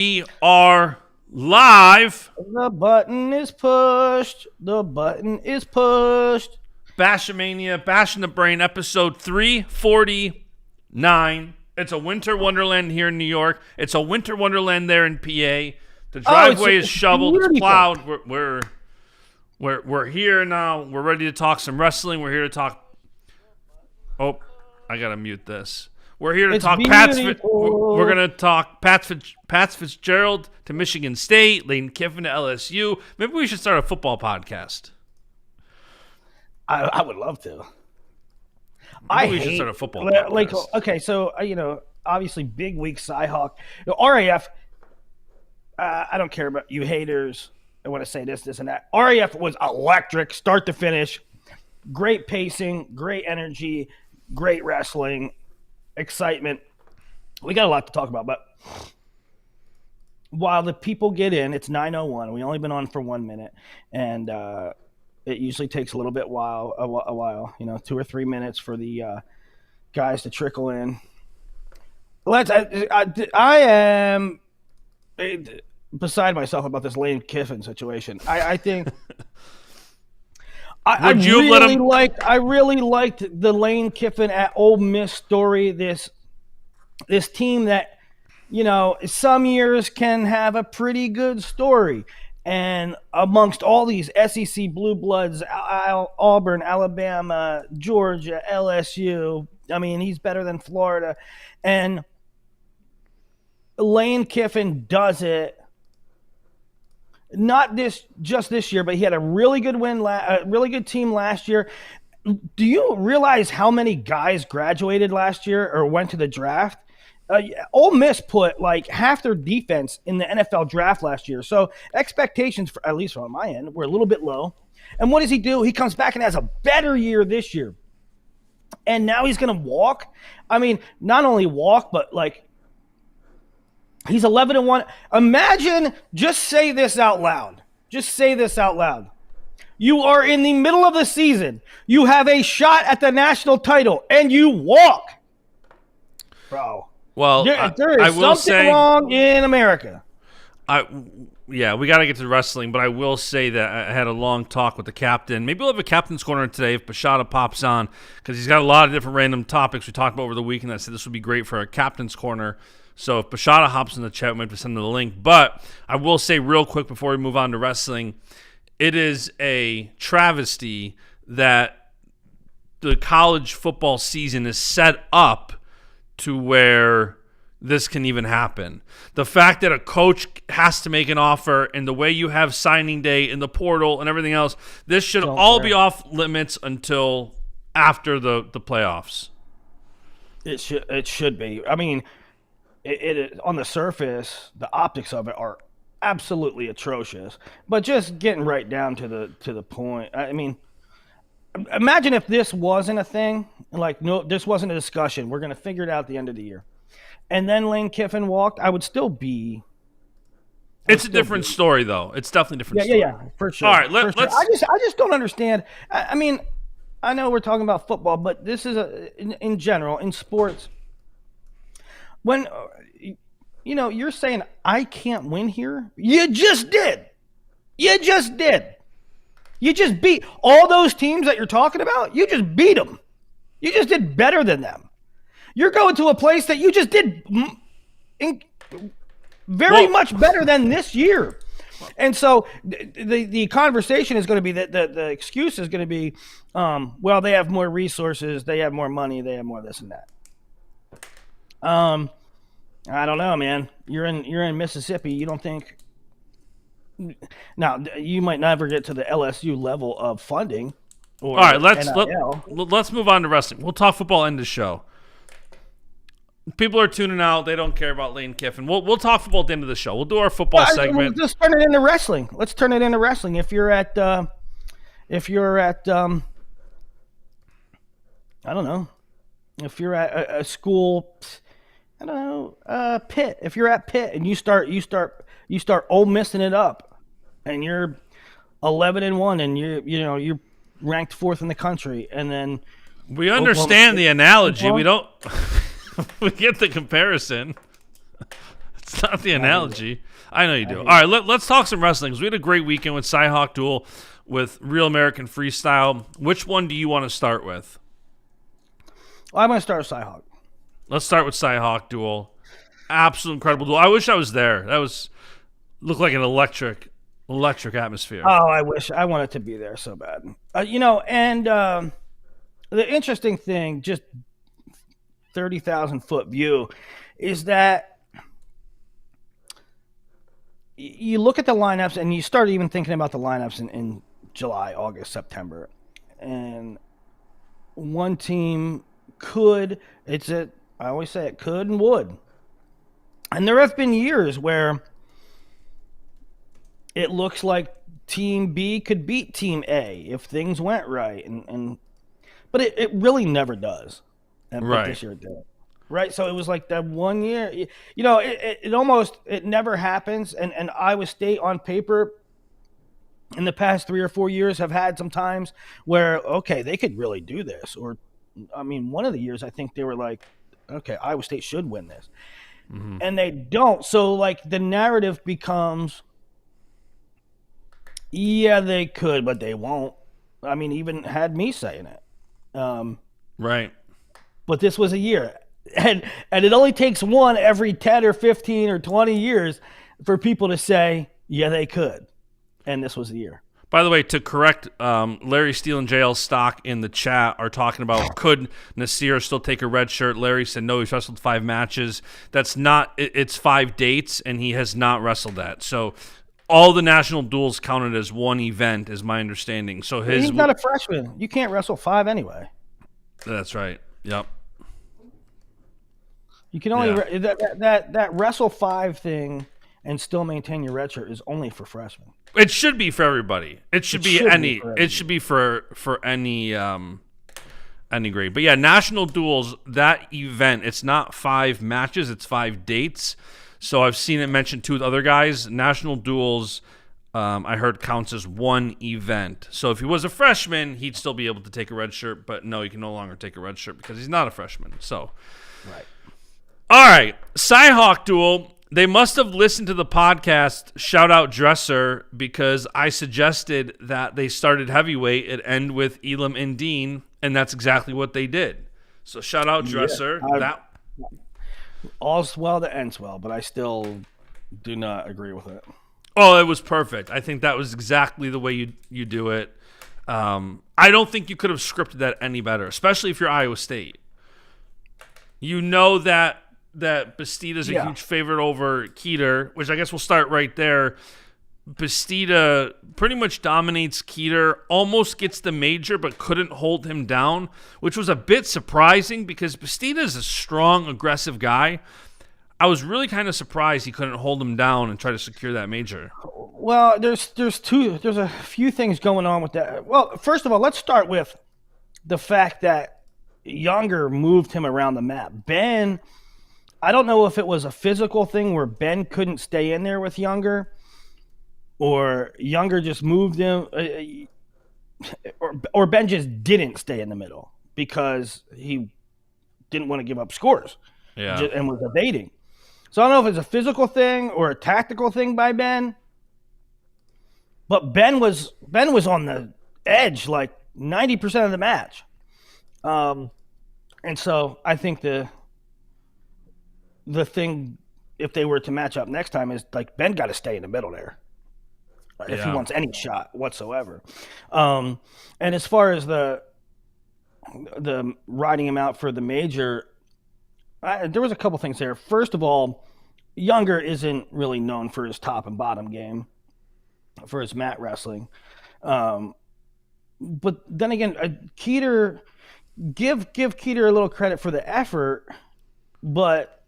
We are live. The button is pushed. The button is pushed. Baschamania, Bash in the Brain, episode 349. It's a winter wonderland here in New York. It's a winter wonderland there in PA. The driveway is shoveled. It's plowed. We're here now. We're ready to talk some wrestling. We're here to talk. Oh, I gotta mute this. We're here to talk Pats. We're going to talk Pat Fitzgerald to Michigan State, Lane Kiffin to LSU. Maybe we should start a football podcast. I would love to. Maybe we should start a football podcast. Okay, so, obviously big week CyHawk. RAF, I don't care about you haters. I want to say this, and that. RAF was electric, start to finish. Great pacing, great energy, great wrestling. Excitement. We got a lot to talk about, but while the people get in, it's 9:01. We only been on for 1 minute, and it usually takes a little bit a while, 2 or 3 minutes for the guys to trickle in. I am beside myself about this Lane Kiffin situation. I think. I really liked the Lane Kiffin at Ole Miss story. This team that, some years can have a pretty good story. And amongst all these SEC blue bloods, Auburn, Alabama, Georgia, LSU, he's better than Florida. And Lane Kiffin does it. Not just this year, but he had a really good really good team last year. Do you realize how many guys graduated last year or went to the draft? Ole Miss put like half their defense in the NFL draft last year. So expectations, at least from my end, were a little bit low. And what does he do? He comes back and has a better year this year. And now he's going to walk. Not only walk, but he's 11-1. Imagine, just say this out loud. You are in the middle of the season. You have a shot at the national title, and you walk. Bro. Well, there is something wrong in America. We got to get to wrestling, but I will say that I had a long talk with the captain. Maybe we'll have a captain's corner today if Bastida pops on, because he's got a lot of different random topics we talked about over the weekend. I said this would be great for a captain's corner. So if Bastida hops in the chat, we might have to send him the link. But I will say real quick before we move on to wrestling, it is a travesty that the college football season is set up to where this can even happen. The fact that a coach has to make an offer and the way you have signing day in the portal and everything else, this should all be off limits until after the playoffs. It should be. It on the surface, the optics of it are absolutely atrocious. But just getting right down to the point, imagine if this wasn't a thing, this wasn't a discussion. We're going to figure it out at the end of the year, and then Lane Kiffin walked. I would still be. It's a different story, though. It's definitely a different story. Yeah, for sure. All right, let's. I just don't understand. I know we're talking about football, but this is in general in sports. When, you're saying, I can't win here, you just did. You just beat all those teams that you're talking about. You just beat them. You just did better than them. You're going to a place that you just did very much better than this year. And so the conversation is going to be that the excuse is going to be, they have more resources, they have more money, they have more this and that. I don't know, man. You're in Mississippi. You don't think? Now you might never get to the LSU level of funding. All right, let's move on to wrestling. We'll talk football end of the show. People are tuning out. They don't care about Lane Kiffin. We'll talk football at the end of the show. We'll do our football segment. Let's turn it into wrestling. Let's turn it into wrestling. If you're at I don't know. If you're at a school. I don't know, Pitt. If you're at Pitt and you start Ole Missing it up, and you're 11-1, and you're ranked 4th in the country, and then we understand the analogy. We don't. We get the comparison. It's not the analogy. I know you do. All right, let's talk some wrestling, because we had a great weekend with CyHawk Dual with Real American Freestyle. Which one do you want to start with? Well, I'm going to start with CyHawk. Let's start with CyHawk Dual. Absolute incredible duel. I wish I was there. Looked like an electric atmosphere. Oh, I wanted to be there so bad. The interesting thing, just 30,000 foot view, is that you look at the lineups and you start even thinking about the lineups in July, August, September, and one team I always say it could and would. And there have been years where it looks like Team B could beat Team A if things went right, but it really never does. And right. This year it did. Right, so it was like that 1 year. It never happens. And Iowa State on paper in the past 3 or 4 years have had some times where, okay, they could really do this. Or, I mean, one of the years I think they were like, okay, Iowa State should win this. Mm-hmm. And they don't. So, like, the narrative becomes, yeah, they could, but they won't. I mean, even had me saying it. Right. But this was a year. And it only takes one every 10 or 15 or 20 years for people to say, yeah, they could. And this was the year. By the way, to correct, Larry Steele and JL Stock in the chat are talking about, could Nasir still take a red shirt? Larry said no, he's wrestled 5 matches. That's not, it's 5 dates, and he has not wrestled that. So all the national duels counted as one event, is my understanding. So he's not a freshman. You can't wrestle 5 anyway. That's right. Yep. You can only that wrestle 5 thing and still maintain your red shirt is only for freshmen. It should be for everybody. It should be for any grade. But yeah, national duels, that event, it's not 5 matches, it's 5 dates. So I've seen it mentioned too with other guys. National duels, I heard, counts as one event. So if he was a freshman, he'd still be able to take a red shirt, but no, he can no longer take a red shirt because he's not a freshman. So, right. All right, CyHawk Dual. They must have listened to the podcast, shout out Dresser, because I suggested that they started heavyweight and end with Elam and Dean, and that's exactly what they did. So shout out Dresser. All's well that ends well, but I still do not agree with it. Oh, it was perfect. I think that was exactly the way you do it. I don't think you could have scripted that any better, especially if you're Iowa State. You know that Bastida's a huge favorite over Kueter, which I guess we'll start right there. Bastida pretty much dominates Kueter, almost gets the major, but couldn't hold him down, which was a bit surprising because Bastida is a strong, aggressive guy. I was really kind of surprised he couldn't hold him down and try to secure that major. Well, there's a few things going on with that. Well, first of all, let's start with the fact that Younger moved him around the map. Ben, I don't know if it was a physical thing where Ben couldn't stay in there with Younger, or Younger just moved him, or Ben just didn't stay in the middle because he didn't want to give up scores and was evading. So I don't know if it's a physical thing or a tactical thing by Ben, but Ben was on the edge like 90% of the match. And so I think the thing, if they were to match up next time, is like Ben got to stay in the middle there if he wants any shot whatsoever. And as far as the riding him out for the major, there was a couple things there. First of all, Younger isn't really known for his top and bottom game, for his mat wrestling. But then again, Kueter, give Kueter a little credit for the effort, but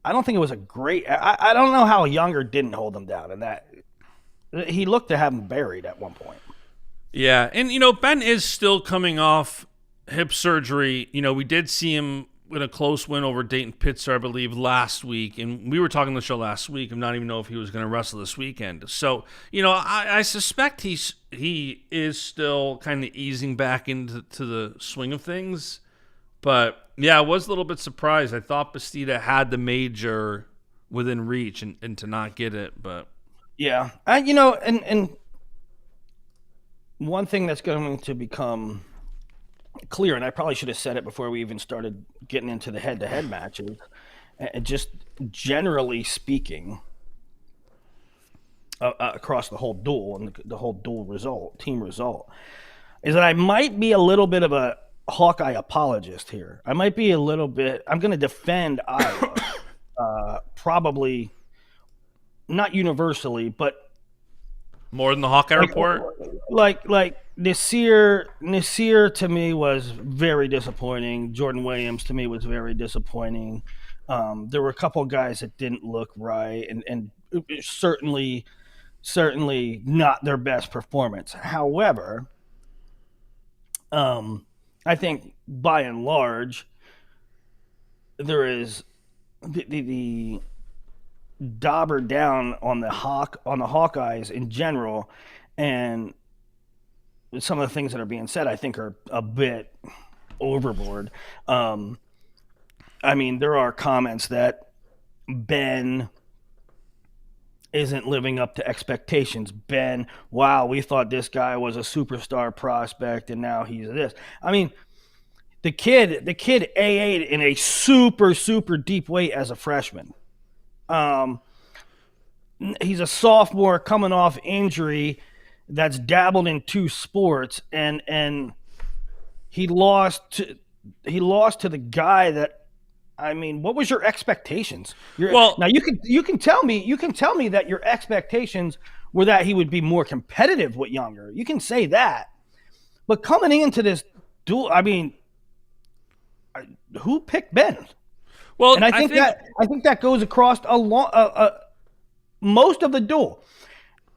I don't think it was a great. I don't know how Younger didn't hold him down, and that he looked to have him buried at one point. Yeah, and Ben is still coming off hip surgery. We did see him in a close win over Dayton Pitzer, I believe, last week, and we were talking on the show last week. I'm not even know if he was going to wrestle this weekend. So I suspect he is still kind of easing back into the swing of things. But yeah, I was a little bit surprised. I thought Bastida had the major within reach and to not get it. But Yeah, and one thing that's going to become clear, and I probably should have said it before we even started getting into the head-to-head matches, and just generally speaking, across the whole duel and the whole duel team result, is that I might be a little bit of a Hawkeye apologist here. I might be a little bit. I'm going to defend Iowa, probably not universally, but more than the Hawkeye report. Like Nasir to me was very disappointing. Jordan Williams to me was very disappointing. There were a couple of guys that didn't look right, and certainly not their best performance. However, I think by and large, there is the dauber down on the Hawkeyes in general, and some of the things that are being said, I think, are a bit overboard. I mean, there are comments that Ben isn't living up to expectations. Ben, wow, we thought this guy was a superstar prospect, and now he's this. I mean, the kid AA'd in a super, super deep weight as a freshman. He's a sophomore coming off injury that's dabbled in 2 sports, and he lost to the guy that, I mean, what was your expectations? Now you can tell me that your expectations were that he would be more competitive with Younger. You can say that, but coming into this duel, I mean, who picked Ben? Well, and I think that goes across most of the duel.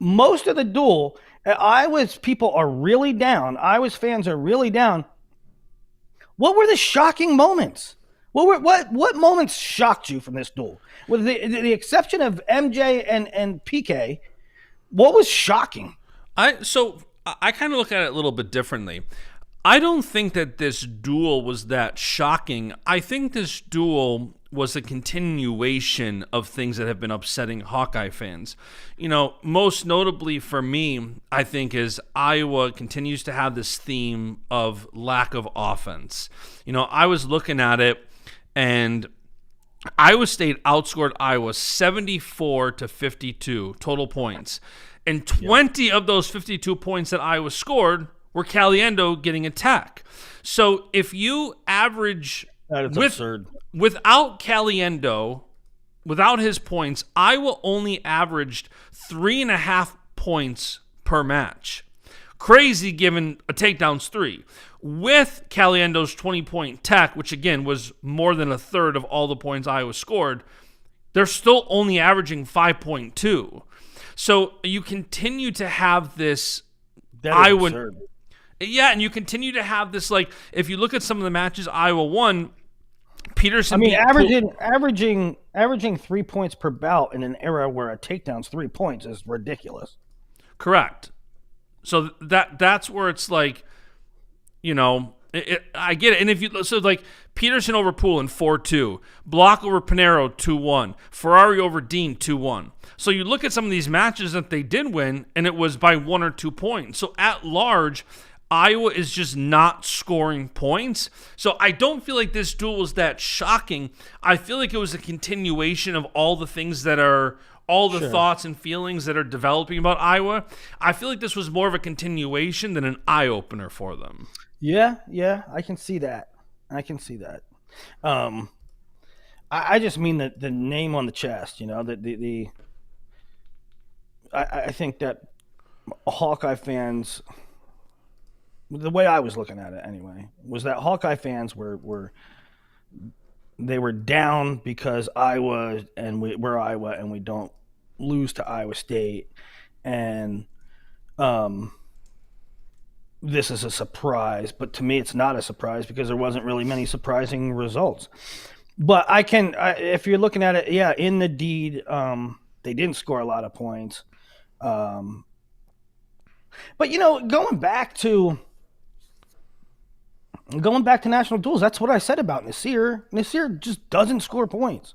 Most of the duel, Iowa's people are really down. Iowa's fans are really down. What were the shocking moments? What moments shocked you from this duel? With the exception of MJ and PK, what was shocking? I kind of look at it a little bit differently. I don't think that this duel was that shocking. I think this duel was a continuation of things that have been upsetting Hawkeye fans. You know, most notably for me, I think, is Iowa continues to have this theme of lack of offense. You know, I was looking at it, and Iowa State outscored Iowa 74-52 total points. And 20 of those 52 points that Iowa scored were Caliendo getting attack. So if you average absurd. Without Caliendo, without his points, Iowa only averaged 3.5 points per match. Crazy given a takedown's 3. With Caliendo's 20-point tech, which again was more than a third of all the points Iowa scored, they're still only averaging 5.2. So you continue to have this Iowa. Absurd. Yeah, and you continue to have this, like, if you look at some of the matches Iowa won, Peterson. I mean, averaging 3 points per bout in an era where a takedown's 3 points is ridiculous. Correct. So that's where it's like, you know, I get it. And if you like Peterson over Poulin 4-2, Block over Paniro 2-1, Ferrari over Dean 2-1. So you look at some of these matches that they did win, and it was by 1 or 2 points. So at large, Iowa is just not scoring points. So I don't feel like this duel was that shocking. I feel like it was a continuation of all the things that are, all the thoughts and feelings that are developing about Iowa. I feel like this was more of a continuation than an eye-opener for them. Yeah, I can see that. I just mean the name on the chest, you know, I think that Hawkeye fans, the way I was looking at it anyway, was that Hawkeye fans were down because Iowa and we're Iowa and we don't lose to Iowa State, and this is a surprise. But to me, it's not a surprise because there wasn't really many surprising results. But if you're looking at it, yeah, in the deed, they didn't score a lot of points. But you know, going back to national duels, that's what I said about Nasir. Nasir just doesn't score points.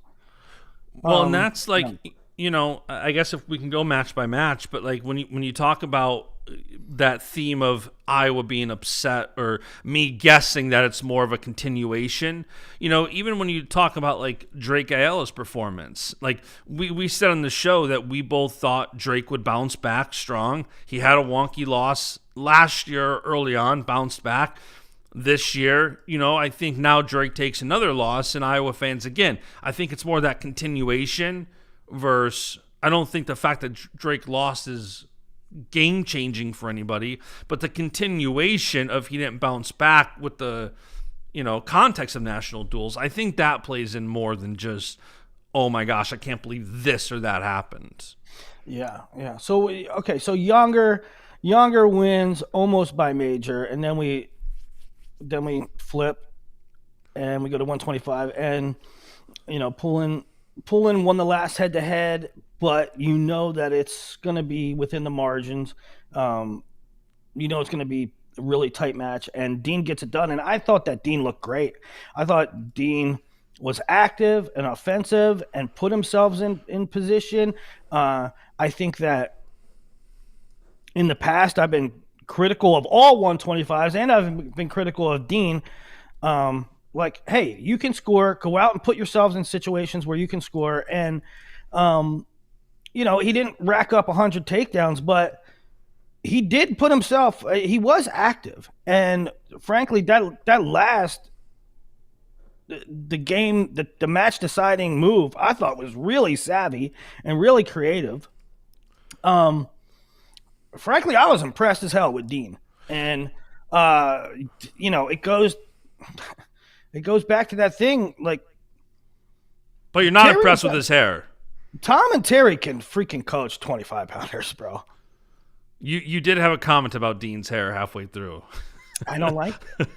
Well, and that's like, Yeah. I guess if we can go match by match, but like when you talk about that theme of Iowa being upset or me guessing that it's more of a continuation, even when you talk about like Drake Ayala's performance, like we said on the show that we both thought Drake would bounce back strong. He had a wonky loss last year early on, bounced back. This year, I think now Drake takes another loss, and Iowa fans, again, I think it's more that continuation versus, I don't think the fact that Drake lost is game-changing for anybody, but the continuation of he didn't bounce back with the, context of national duels, I think that plays in more than just, oh my gosh, I can't believe this or that happened. Yeah. So so Younger wins almost by major, and then we flip and we go to 125, and Pullen won the last head to head, but that it's going to be within the margins. It's going to be a really tight match, and Dean gets it done. And I thought that Dean looked great. I thought Dean was active and offensive and put himself in position. I think that in the past I've been critical of all 125s, and I've been critical of Dean. Like, hey, you can score. Go out and put yourselves in situations where you can score. And, he didn't rack up 100 takedowns, but he did put himself. He was active, and frankly, that last the game, the match deciding move, I thought was really savvy and really creative. Frankly, I was impressed as hell with Dean, and it goes back to that thing, like. But you're not impressed with his hair. Tom and Terry can freaking coach 25-pounders, bro. You did have a comment about Dean's hair halfway through. I don't like it.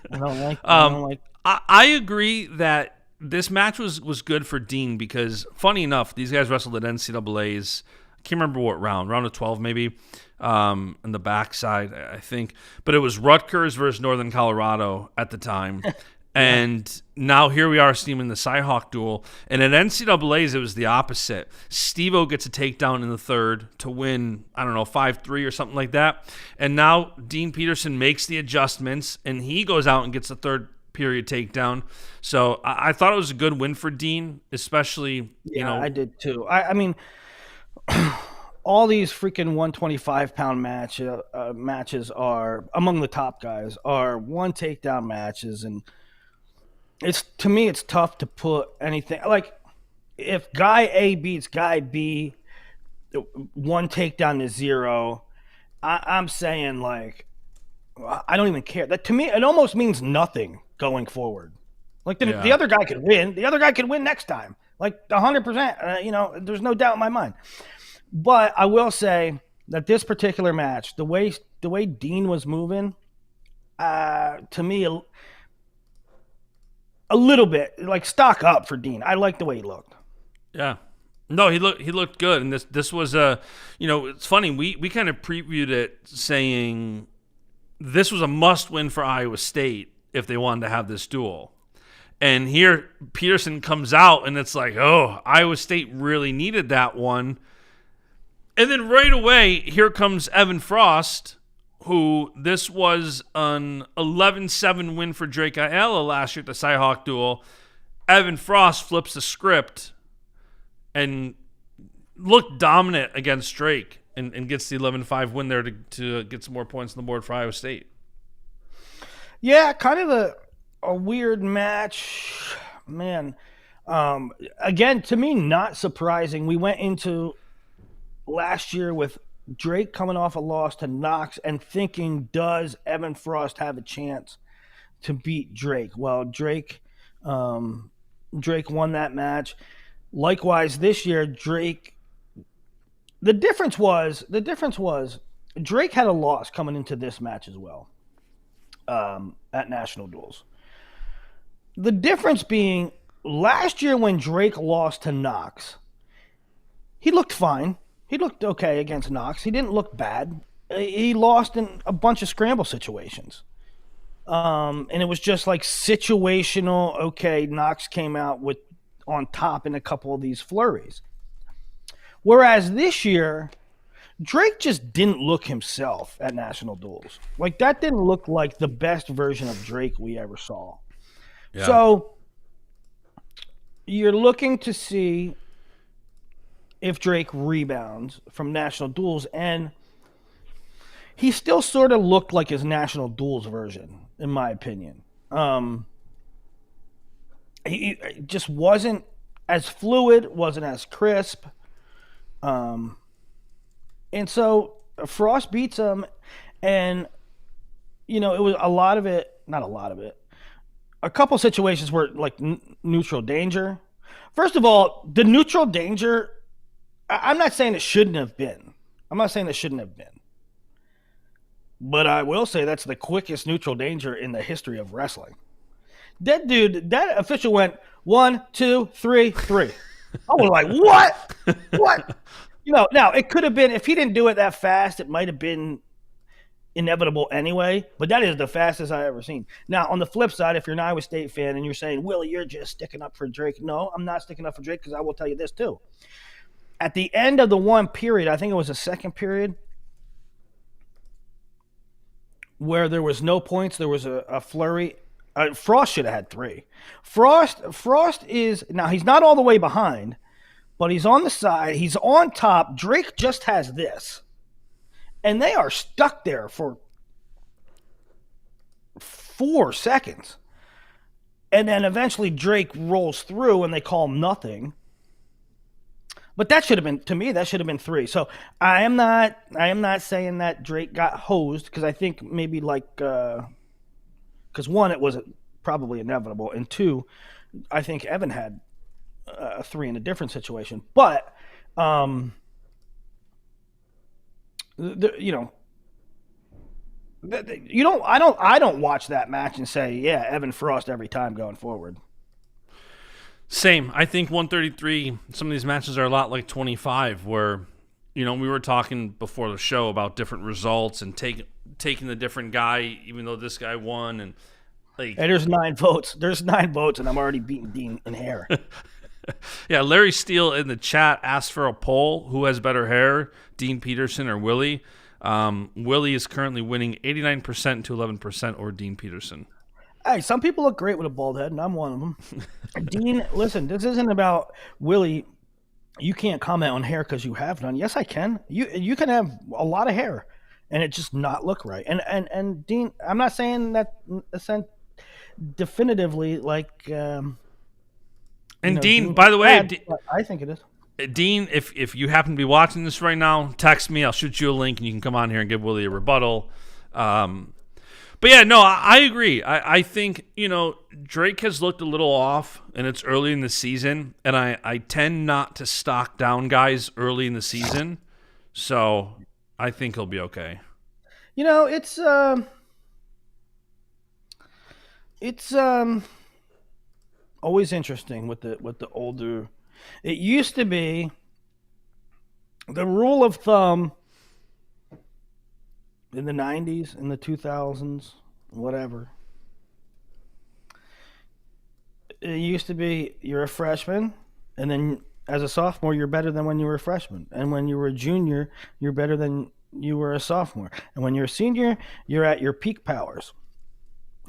I agree that this match was good for Dean because, funny enough, these guys wrestled at NCAAs. I can't remember what round of 12 maybe, in the backside, I think. But it was Rutgers versus Northern Colorado at the time. And now here we are steaming the CyHawk Dual. And at NCAAs, it was the opposite. Steve-O gets a takedown in the third to win, 5-3 or something like that. And now Dean Peterson makes the adjustments, and he goes out and gets a third period takedown. So I thought it was a good win for Dean, especially, I did too. I mean, all these freaking 125-pound matches are, among the top guys, are one takedown matches, and to me it's tough to put anything like if guy A beats guy B one takedown to zero. I'm saying, like, I don't even care. That to me it almost means nothing going forward. Like the other guy could win. The other guy could win next time. Like 100%. There's no doubt in my mind. But I will say that this particular match, the way Dean was moving, to me, a little bit like stock up for Dean. I like the way he looked. Yeah, no, he looked good, and this was it's funny. We kind of previewed it saying this was a must win for Iowa State if they wanted to have this duel. And here Peterson comes out, and it's like, oh, Iowa State really needed that one. And then right away, here comes Evan Frost, who this was an 11-7 win for Drake Ayala last year at the CyHawk Dual. Evan Frost flips the script and looked dominant against Drake and gets the 11-5 win there to get some more points on the board for Iowa State. Yeah, kind of a weird match, man. Again, to me, not surprising. We went into last year with Drake coming off a loss to Knox and thinking, does Evan Frost have a chance to beat Drake? Well, Drake won that match. Likewise, this year, Drake. The difference was Drake had a loss coming into this match as well at National Duels. The difference being last year when Drake lost to Knox, he looked fine. He looked okay against Knox. He didn't look bad. He lost in a bunch of scramble situations. And it was just like situational. Okay, Knox came out with on top in a couple of these flurries. Whereas this year, Drake just didn't look himself at national duels. Like, that didn't look like the best version of Drake we ever saw. Yeah. So you're looking to see if Drake rebounds from national duels, and he still sort of looked like his national duels version, in my opinion. He just wasn't as fluid, wasn't as crisp. And so Frost beats him, and, it was a couple situations where, like, neutral danger. First of all, the neutral danger, I'm not saying it shouldn't have been. But I will say that's the quickest neutral danger in the history of wrestling. That official went 1, 2, 3, 3. I was like, what? What? Now it could have been, if he didn't do it that fast, it might have been inevitable anyway, but that is the fastest I've ever seen. Now, on the flip side, if you're an Iowa State fan and you're saying, Willie, you're just sticking up for Drake. No, I'm not sticking up for Drake, because I will tell you this too. At the end of the one period, I think it was the second period, where there was no points, there was a flurry. Frost should have had 3. Frost is, now he's not all the way behind, but he's on the side. He's on top. Drake just has this. And they are stuck there for 4 seconds. And then eventually Drake rolls through and they call nothing. But that should have been, to me, that should have been 3. So I am not saying that Drake got hosed, because I think maybe because 1, it was probably inevitable, and 2, I think Evan had a 3 in a different situation. But I don't watch that match and say, yeah, Evan Frost every time going forward. Same. I think 133, some of these matches are a lot like 25, where, we were talking before the show about different results and taking the different guy, even though this guy won. And like, hey, there's 9 votes. And I'm already beating Dean in hair. Yeah, Larry Steele in the chat asked for a poll. Who has better hair, Dean Peterson or Willie? Willie is currently winning 89% to 11%, or Dean Peterson. Hey, some people look great with a bald head, and I'm one of them. Dean, listen, this isn't about Willie. You can't comment on hair because you have none. Yes, I can. You can have a lot of hair, and it just not look right. And Dean, I'm not saying that definitively, like. And Dean, by the way, I think it is. Dean, if you happen to be watching this right now, text me. I'll shoot you a link, and you can come on here and give Willie a rebuttal. But yeah, no, I agree. I think, Drake has looked a little off, and it's early in the season, and I tend not to stock down guys early in the season, so I think he'll be okay. It's always interesting with the older. It used to be the rule of thumb in the 90s, in the 2000s, whatever. It used to be you're a freshman, and then as a sophomore, you're better than when you were a freshman. And when you were a junior, you're better than you were a sophomore. And when you're a senior, you're at your peak powers.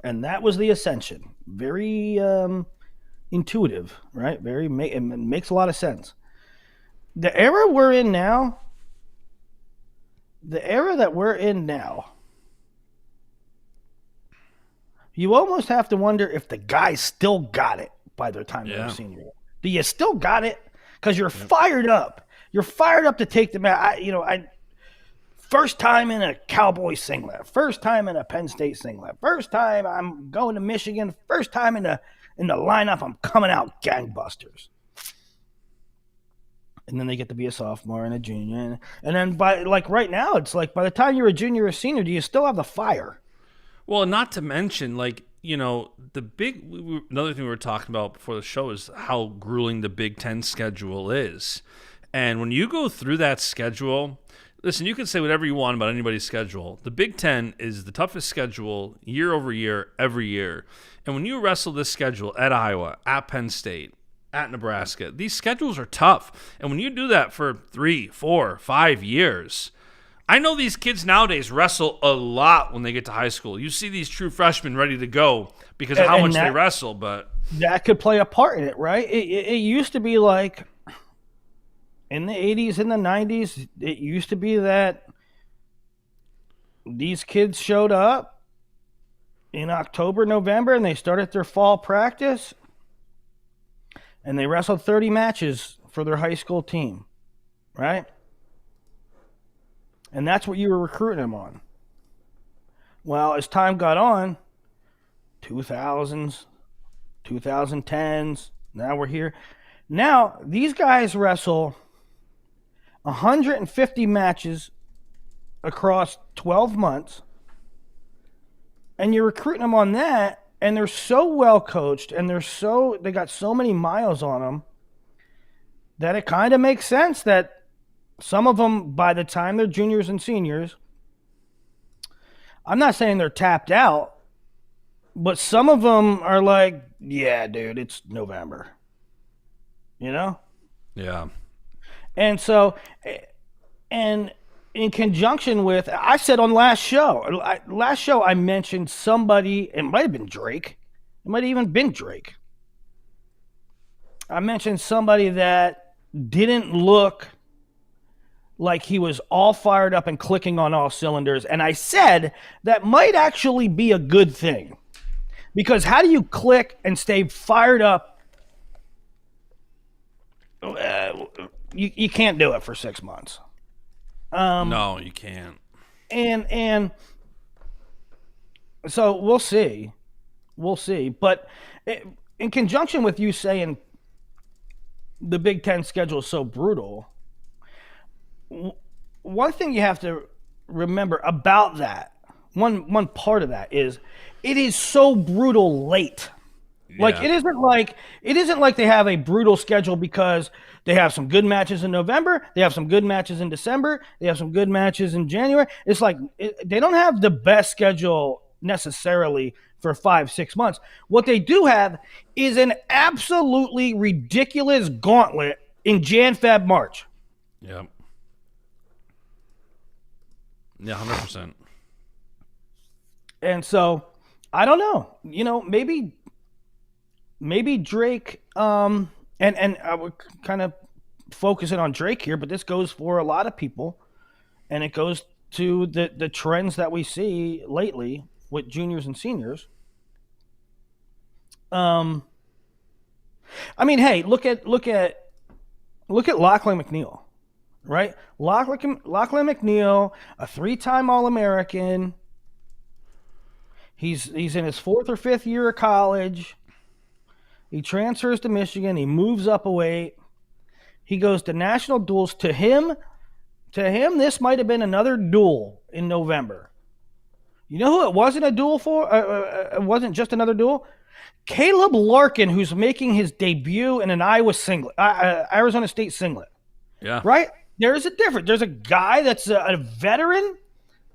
And that was the ascension. Very intuitive, right? It makes a lot of sense. The era that we're in now, you almost have to wonder if the guys still got it by the time they're senior. Do you still got it? Because you're fired up. You're fired up to take the match. First time in a Cowboy singlet. First time in a Penn State singlet. First time I'm going to Michigan. First time in the lineup, I'm coming out gangbusters. And then they get to be a sophomore and a junior. And then right now, it's like by the time you're a junior or a senior, do you still have the fire? Well, not to mention, the another thing we were talking about before the show is how grueling the Big Ten schedule is. And when you go through that schedule, listen, you can say whatever you want about anybody's schedule. The Big Ten is the toughest schedule year over year, every year. And when you wrestle this schedule at Iowa, at Penn State, at Nebraska. These schedules are tough. And when you do that for 3, 4, 5 years, I know these kids nowadays wrestle a lot when they get to high school. You see these true freshmen ready to go because of how much they wrestle, but that could play a part in it, right? It used to be like in the 80s and the 90s, it used to be that these kids showed up in October, November, and they started their fall practice, and they wrestled 30 matches for their high school team, right? And that's what you were recruiting them on. Well, as time got on, 2000s, 2010s, now we're here. Now, these guys wrestle 150 matches across 12 months, and you're recruiting them on that, and they're so well coached, and they got so many miles on them that it kind of makes sense that some of them, by the time they're juniors and seniors, I'm not saying they're tapped out, but some of them are like, yeah, dude, it's November. You know? yeah. And so, and in conjunction with, I said on last show I mentioned somebody, it might have been Drake. It might have even been Drake. I mentioned somebody that didn't look like he was all fired up and clicking on all cylinders. And I said that might actually be a good thing. Because how do you click and stay fired up? You can't do it for 6 months. No, you can't. And so we'll see. But in conjunction with you saying the Big Ten schedule is so brutal, one thing you have to remember about that, one part of that is it is so brutal late. Yeah. Like it isn't like they have a brutal schedule because they have some good matches in November, they have some good matches in December, they have some good matches in January. It's like they don't have the best schedule necessarily for 5-6 months. What they do have is an absolutely ridiculous gauntlet in Jan, Feb, March. Yep. Yeah, 100%. And so, I don't know. You know, maybe Drake, and I would kind of focus it on Drake here, but this goes for a lot of people, and it goes to the trends that we see lately with juniors and seniors. I mean, hey, look at Lachlan McNeil, right? Lachlan McNeil, a 3-time All-American. He's in his 4th or 5th year of college. He transfers to Michigan. He moves up a weight. He goes to national duels. To him, this might have been another duel in November. You know who it wasn't a duel for? It wasn't just another duel. Caleb Larkin, who's making his debut in an Arizona State singlet. Yeah. Right? There's a difference. There's a guy that's a veteran.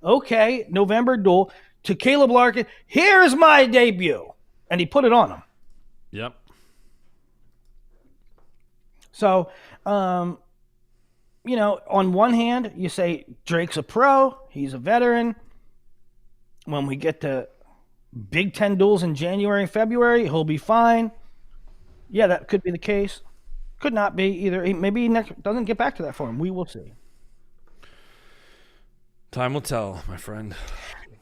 Okay, November duel. To Caleb Larkin, here's my debut. And he put it on him. Yep. So, on one hand, you say Drake's a pro. He's a veteran. When we get to Big Ten duels in January and February, he'll be fine. Yeah, that could be the case. Could not be either. Maybe he doesn't get back to that for him. We will see. Time will tell, my friend.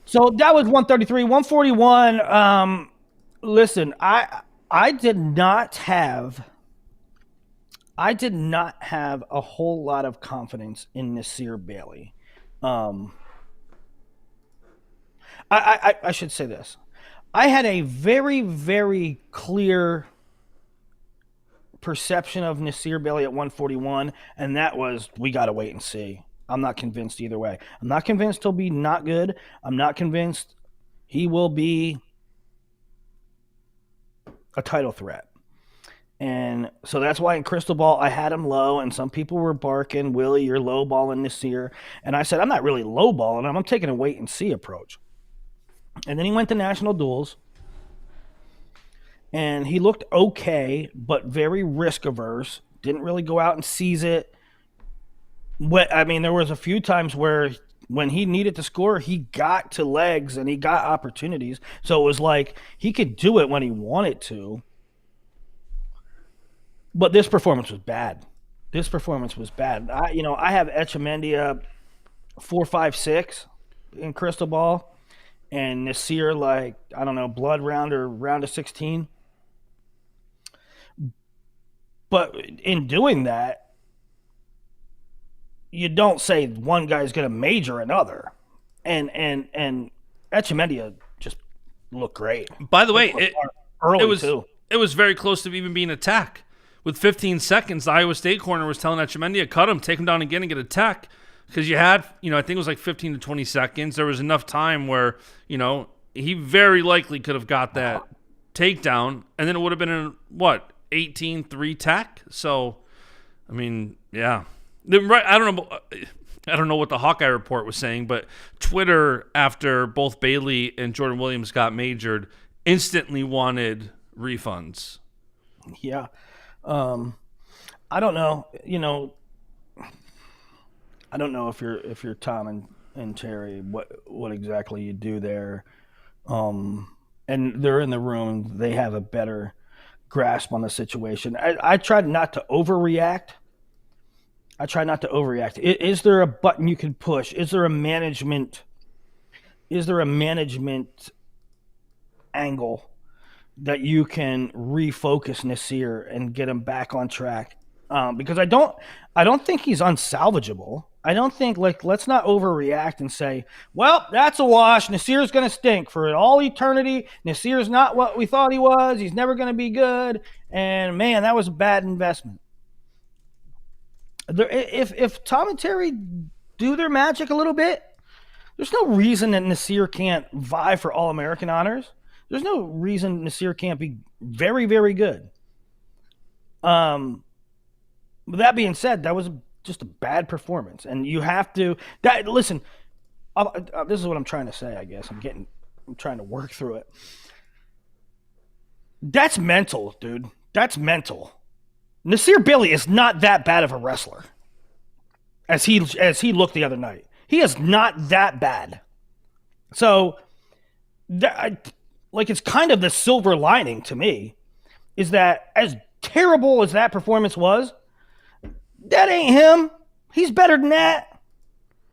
So that was 133. 141. Listen, I did not have a whole lot of confidence in Nasir Bailey. I should say this. I had a very, very clear perception of Nasir Bailey at 141, and that was, we got to wait and see. I'm not convinced either way. I'm not convinced he'll be not good. I'm not convinced he will be a title threat. And so that's why in Crystal Ball I had him low, and some people were barking, Willie, you're lowballing Nasir. And I said, I'm not really lowballing him. I'm taking a wait and see approach. And then he went to national duels. and he looked okay, but very risk averse. Didn't really go out and seize it. There was a few times where when he needed to score, he got to legs and he got opportunities. So it was like he could do it when he wanted to. But this performance was bad. I have Etchemendia 4, 5, 6 in Crystal Ball, and Nasir blood round or round of 16. But in doing that, you don't say one guy's going to major another, and Etchemendia just looked great. By the way, too. It was very close to even being attack. With 15 seconds, the Iowa State corner was telling Etchemendia, cut him, take him down again and get a tech. Because you had, I think it was like 15 to 20 seconds. There was enough time where, he very likely could have got that takedown. And then it would have been 18-3 tech? So, yeah. Right, I don't know what the Hawkeye report was saying, but Twitter, after both Bailey and Jordan Williams got majored, instantly wanted refunds. Yeah. I don't know. I don't know if you're Tom and Terry, what exactly you do there. And they're in the room. They have a better grasp on the situation. I tried not to overreact. Is there a button you can push? Is there a management angle that you can refocus Nasir and get him back on track? Because I don't think he's unsalvageable. I don't think, let's not overreact and say, well, that's a wash. Nasir's going to stink for all eternity. Nasir's not what we thought he was. He's never going to be good. And man, that was a bad investment. If Tom and Terry do their magic a little bit, there's no reason that Nasir can't vie for All-American honors. There's no reason Nasir can't be very, very good. With that being said, that was just a bad performance, and you have to. Listen, this is what I'm trying to say. I guess I'm trying to work through it. That's mental, dude. That's mental. Nasir Bailey is not that bad of a wrestler, as he looked the other night. He is not that bad. So, it's kind of the silver lining to me, is that as terrible as that performance was, that ain't him. He's better than that.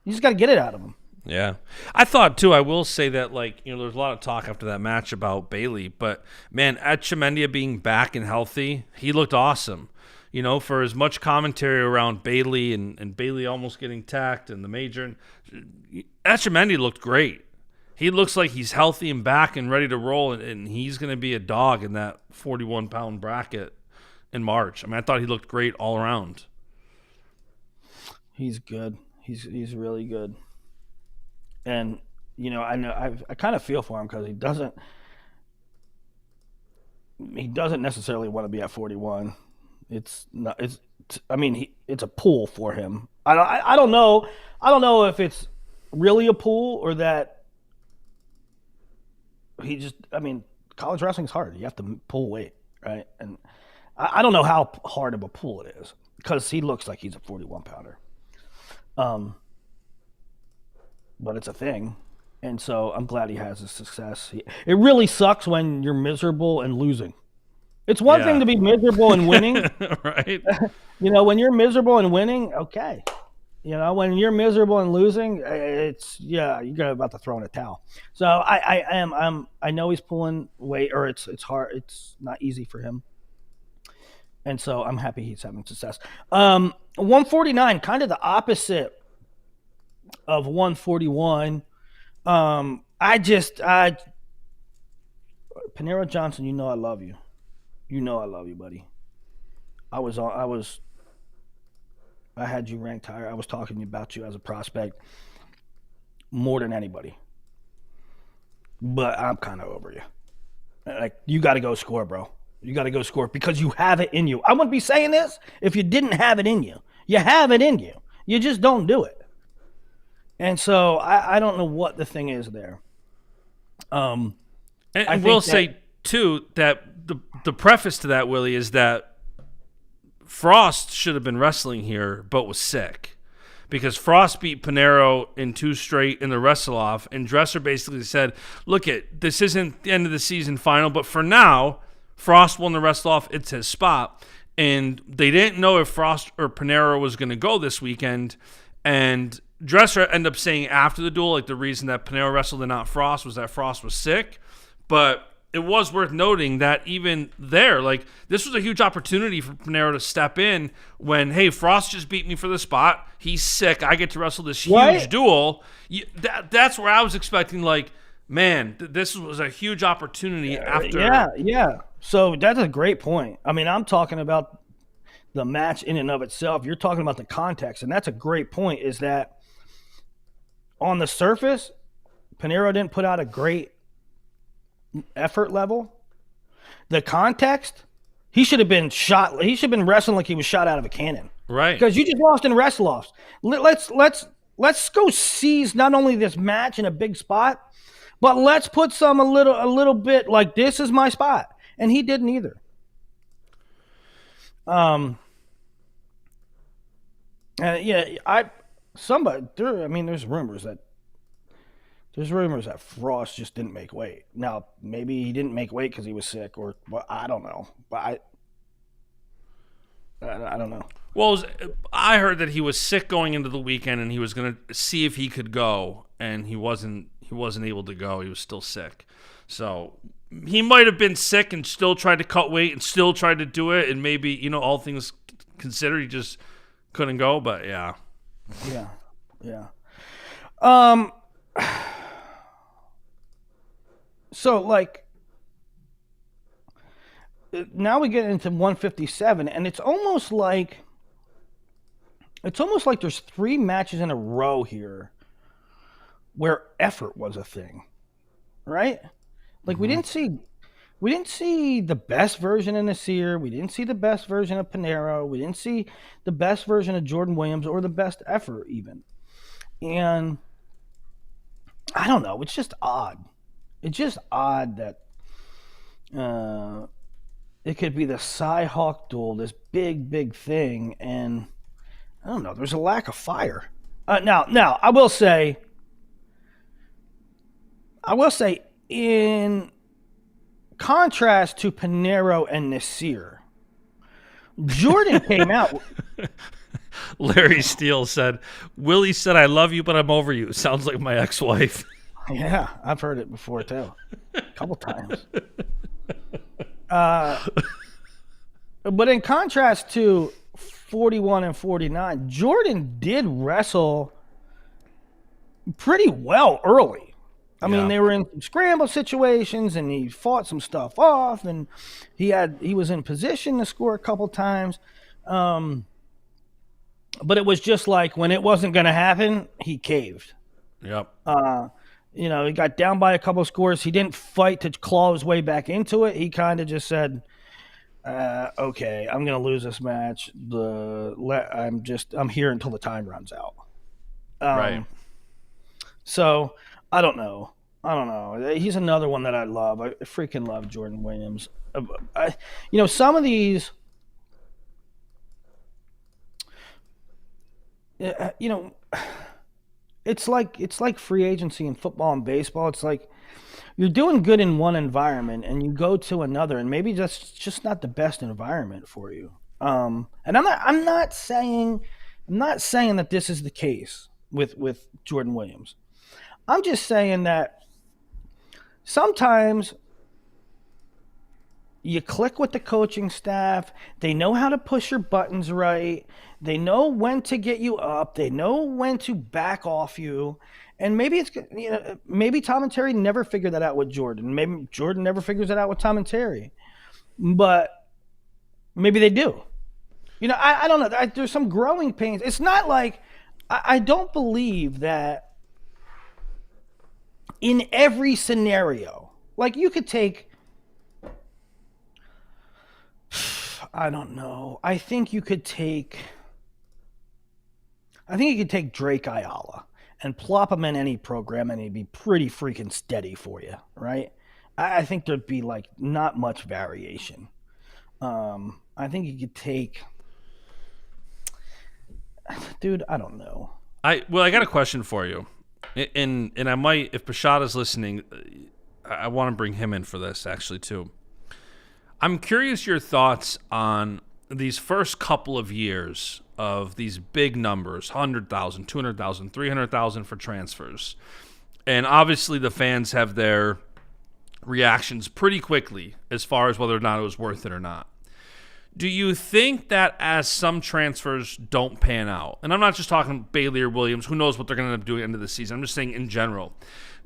You just got to get it out of him. Yeah. I thought, too, I will say that, there's a lot of talk after that match about Bailey, but, man, Etchemendia being back and healthy, he looked awesome. For as much commentary around Bailey and Bailey almost getting tacked and the major, Etchemendia looked great. He looks like he's healthy and back and ready to roll, and he's going to be a dog in that 41-pound bracket in March. I thought he looked great all around. He's good. He's really good. And I know I kind of feel for him because he doesn't necessarily want to be at 41. It's a pull for him. I don't know if it's really a pull or that he just. College wrestling's hard. You have to pull weight, right? And I don't know how hard of a pull it is because he looks like he's a 41-pounder. But it's a thing, and so I'm glad he has a success. It really sucks when you're miserable and losing. It's one thing to be miserable and winning, right? When you're miserable and winning, okay. When you're miserable and losing, you're about to throw in a towel. So I know he's pulling weight, or it's hard. It's not easy for him, and so I'm happy he's having success. 149, kind of the opposite of 141. Paniro Johnson, I love you. I love you, buddy. I had you ranked higher. I was talking about you as a prospect more than anybody. But I'm kind of over you. You got to go score, bro. You got to go score because you have it in you. I wouldn't be saying this if you didn't have it in you. You have it in you. You just don't do it. And so I don't know what the thing is there. And I will say, two, that the preface to that, Willie, is that Frost should have been wrestling here, but was sick. Because Frost beat Paniro in 2 straight in the wrestle-off, and Dresser basically said, look, this isn't the end of the season final, but for now, Frost won the wrestle-off. It's his spot. And they didn't know if Frost or Paniro was going to go this weekend. And Dresser ended up saying after the duel, like the reason that Paniro wrestled and not Frost was that Frost was sick. But it was worth noting that even there, like, this was a huge opportunity for Paniro to step in when, hey, Frost just beat me for the spot. He's sick. I get to wrestle this huge duel. That's where I was expecting, like, man, this was a huge opportunity after. Yeah. So that's a great point. I mean, I'm talking about the match in and of itself. You're talking about the context, and that's a great point, is that on the surface, Paniro didn't put out a great effort level. The context, he should have been shot. He should have been wrestling like he was shot out of a cannon. Right. Because you just lost in wrestle-offs. Let's go seize not only this match in a big spot, but let's put a little bit like, this is my spot. And he didn't either. There's rumors that Frost just didn't make weight. Now, maybe he didn't make weight because he was sick, or well, I don't know. But I don't know. Well, I heard that he was sick going into the weekend, and he was going to see if he could go, and he wasn't able to go. He was still sick. So he might have been sick and still tried to cut weight and still tried to do it, and maybe, all things considered, he just couldn't go. But yeah. So, like, now we get into 157, and it's almost like there's 3 matches in a row here where effort was a thing, right? Like, we didn't see the best version of Nasir. We didn't see the best version of Paniro. We didn't see the best version of Jordan Williams or the best effort even. And I don't know. It's just odd. It's just odd that it could be the CyHawk Dual, this big thing, and I don't know. There's a lack of fire. Now, I will say, in contrast to Paniro and Nasir, Jordan came out. Larry Steele said, Willie said, I love you, but I'm over you. Sounds like my ex-wife. Yeah, I've heard it before, too. A couple times. But in contrast to 41 and 49, Jordan did wrestle pretty well early. I mean, they were in scramble situations, and he fought some stuff off, and he was in position to score a couple times. But it was just like, when it wasn't going to happen, he caved. Yep. He got down by a couple scores. He didn't fight to claw his way back into it. He kind of just said, okay, I'm going to lose this match. I'm here until the time runs out. Right. So I don't know. He's another one that I love. I freaking love Jordan Williams. Some of these, it's like free agency in football and baseball. It's like you're doing good in one environment and you go to another, and maybe that's just not the best environment for you. And I'm not saying that this is the case with Jordan Williams. I'm just saying that sometimes you click with the coaching staff. They know how to push your buttons right. They know when to get you up. They know when to back off you. And maybe maybe Tom and Terry never figured that out with Jordan. Maybe Jordan never figures it out with Tom and Terry. But maybe they do. I don't know. There's some growing pains. It's not like I don't believe that in every scenario, like you could take, I don't know. I think you could take Drake Ayala and plop him in any program, and he'd be pretty freaking steady for you, right? I think there'd be like not much variation. I think you could take, dude. I don't know. I got a question for you, and I might, if Bashada's listening, I want to bring him in for this actually too. I'm curious your thoughts on these first couple of years of these big numbers, 100,000, 200,000, 300,000 for transfers. And obviously the fans have their reactions pretty quickly as far as whether or not it was worth it or not. Do you think that as some transfers don't pan out, and I'm not just talking Bailey or Williams, who knows what they're going to end up doing at the end of the season, I'm just saying in general,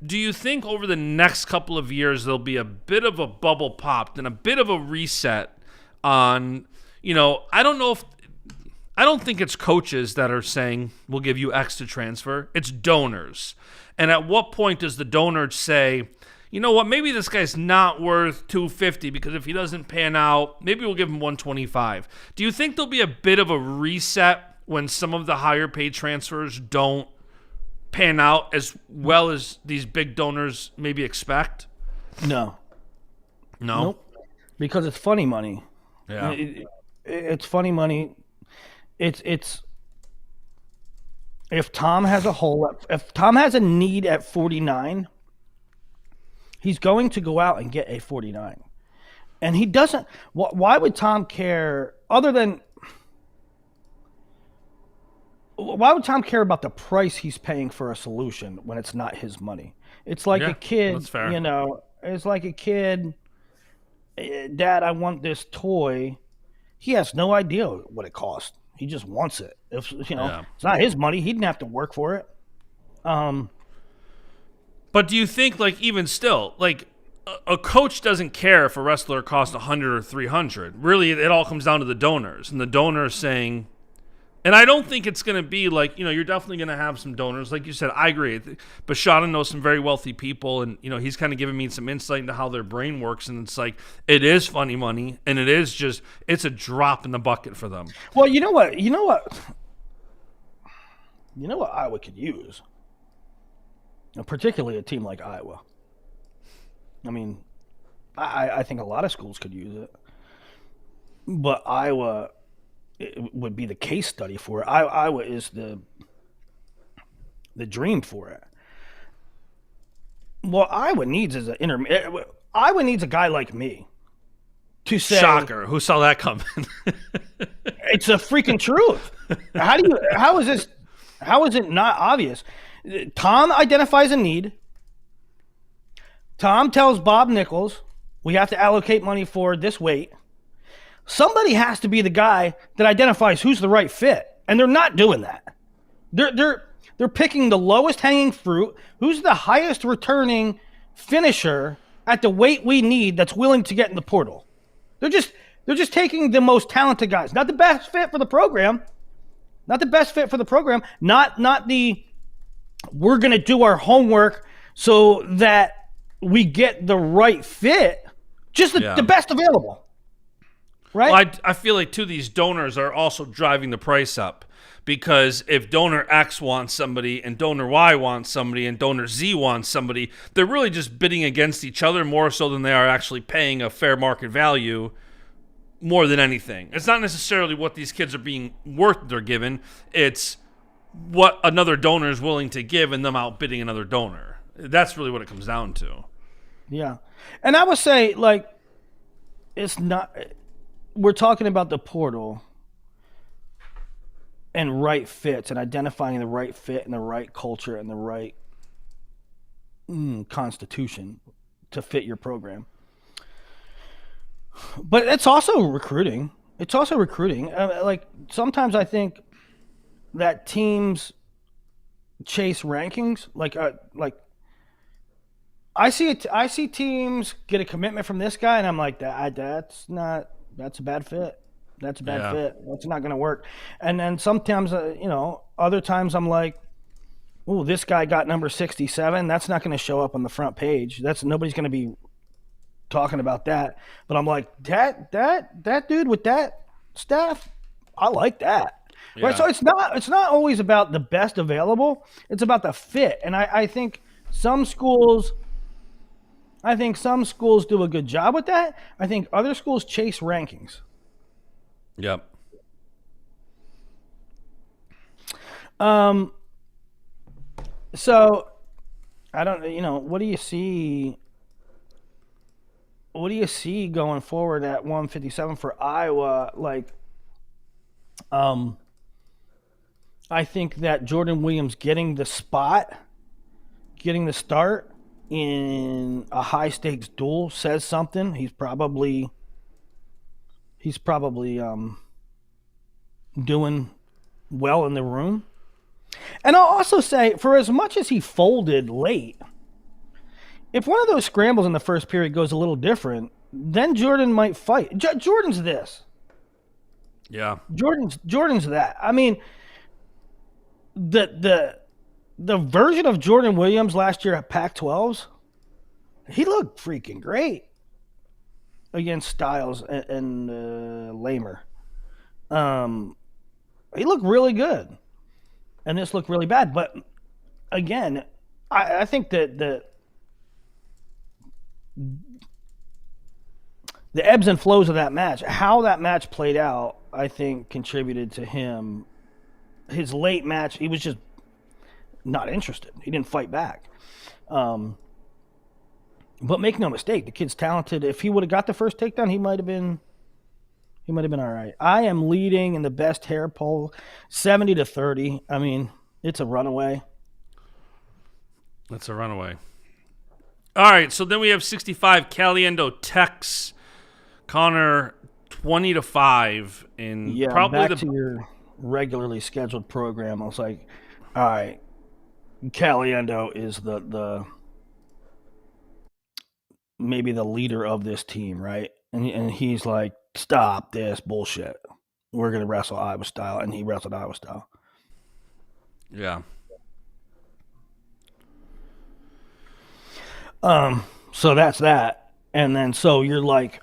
do you think over the next couple of years there'll be a bit of a bubble popped and a bit of a reset on, I don't think it's coaches that are saying we'll give you X to transfer. It's donors. And at what point does the donor say, you know what, maybe this guy's not worth 250 because if he doesn't pan out, maybe we'll give him 125. Do you think there'll be a bit of a reset when some of the higher paid transfers don't pan out as well as these big donors maybe expect? No. Nope. Because it's funny money. Yeah. It's funny money. It's if Tom has a hole, if Tom has a need at 49, he's going to go out and get a 49. And he doesn't. Why would Tom care other than? Why would Tom care about the price he's paying for a solution when it's not his money? It's like a kid, that's fair. It's like a kid. Dad, I want this toy. He has no idea what it costs. He just wants it. If it's not his money, he didn't have to work for it. But do you think, like, even still, like, a coach doesn't care if a wrestler costs 100 or 300. Really, it all comes down to the donors, and the donors saying. And I don't think it's going to be like, you're definitely going to have some donors. Like you said, I agree. Bashada knows some very wealthy people, and, he's kind of giving me some insight into how their brain works. And it's like, it is funny money, and it's a drop in the bucket for them. Well, you know what Iowa could use? And particularly a team like Iowa. I mean, I think a lot of schools could use it. But Iowa... it would be the case study for it. Iowa is the dream for it. What Iowa needs is Iowa needs a guy like me to say. Shocker! Who saw that coming? It's a freaking truth. How is it not obvious? Tom identifies a need. Tom tells Bob Nichols, we have to allocate money for this weight. Somebody has to be the guy that identifies who's the right fit, and they're not doing that. They're picking the lowest hanging fruit. Who's the highest returning finisher at the weight we need that's willing to get in the portal? They're just taking the most talented guys, not the best fit for the program. Not the best fit for the program. Not the we're gonna do our homework so that we get the right fit. Just the best available. Right? Well, I feel like, too, these donors are also driving the price up because if donor X wants somebody and donor Y wants somebody and donor Z wants somebody, they're really just bidding against each other more so than they are actually paying a fair market value more than anything. It's not necessarily what these kids are being worth they're given. It's what another donor is willing to give and them outbidding another donor. That's really what it comes down to. Yeah. And I would say, like, it's not... We're talking about the portal and right fits and identifying the right fit and the right culture and the right constitution to fit your program. But it's also recruiting. Like, sometimes I think that teams chase rankings. Like I see teams get a commitment from this guy, and I'm like, that's a bad fit. That's a bad fit. That's not going to work. And then sometimes, other times I'm like, oh, this guy got number 67. That's not going to show up on the front page. Nobody's going to be talking about that. But I'm like, that dude with that staff, I like that. Yeah. Right. So it's not always about the best available. It's about the fit. And I think some schools I think some schools do a good job with that. I think other schools chase rankings. Yep. So I don't, what do you see? What do you see going forward at 157 for Iowa? Like, I think that Jordan Williams getting the start in a high stakes duel says something. He's probably doing well in the room. And I'll also say, for as much as he folded late, if one of those scrambles in the first period goes a little different, then Jordan might fight. Jordan's this. Yeah. Jordan's that. I mean, the version of Jordan Williams last year at Pac-12s, he looked freaking great against Styles and Lamer. He looked really good, and this looked really bad. But again, I think that the ebbs and flows of that match, how that match played out, I think contributed to him. His late match, he was just not interested. He didn't fight back. But make no mistake, the kid's talented. If he would have got the first takedown, he might have been all right. I am leading in the best hair poll, 70-30. I mean, it's a runaway. That's a runaway. All right, so then we have 65 Caliendo Tex Connor 20-5 in probably back to your regularly scheduled program. I was like, all right, Caliendo is the maybe the leader of this team, right? And he's like, stop this bullshit. We're gonna wrestle Iowa style, and he wrestled Iowa style. Yeah. So that's that. And then so you're like,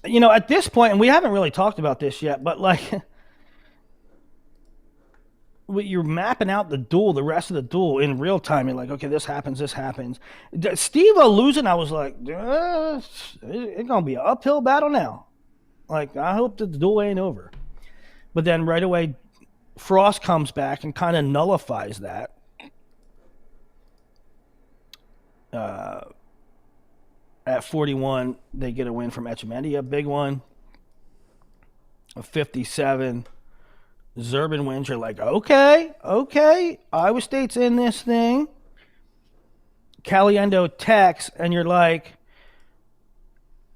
at this point, and we haven't really talked about this yet, but like you're mapping out the rest of the duel in real time. You're like, okay, this happens. Steve-O losing, I was like, it's going to be an uphill battle now. Like, I hope that the duel ain't over. But then right away, Frost comes back and kind of nullifies that. At 41, they get a win from Baschamania, a big one. A 57. Zurban wins. You're like, okay, Iowa State's in this thing. Caliendo Tex, and you're like,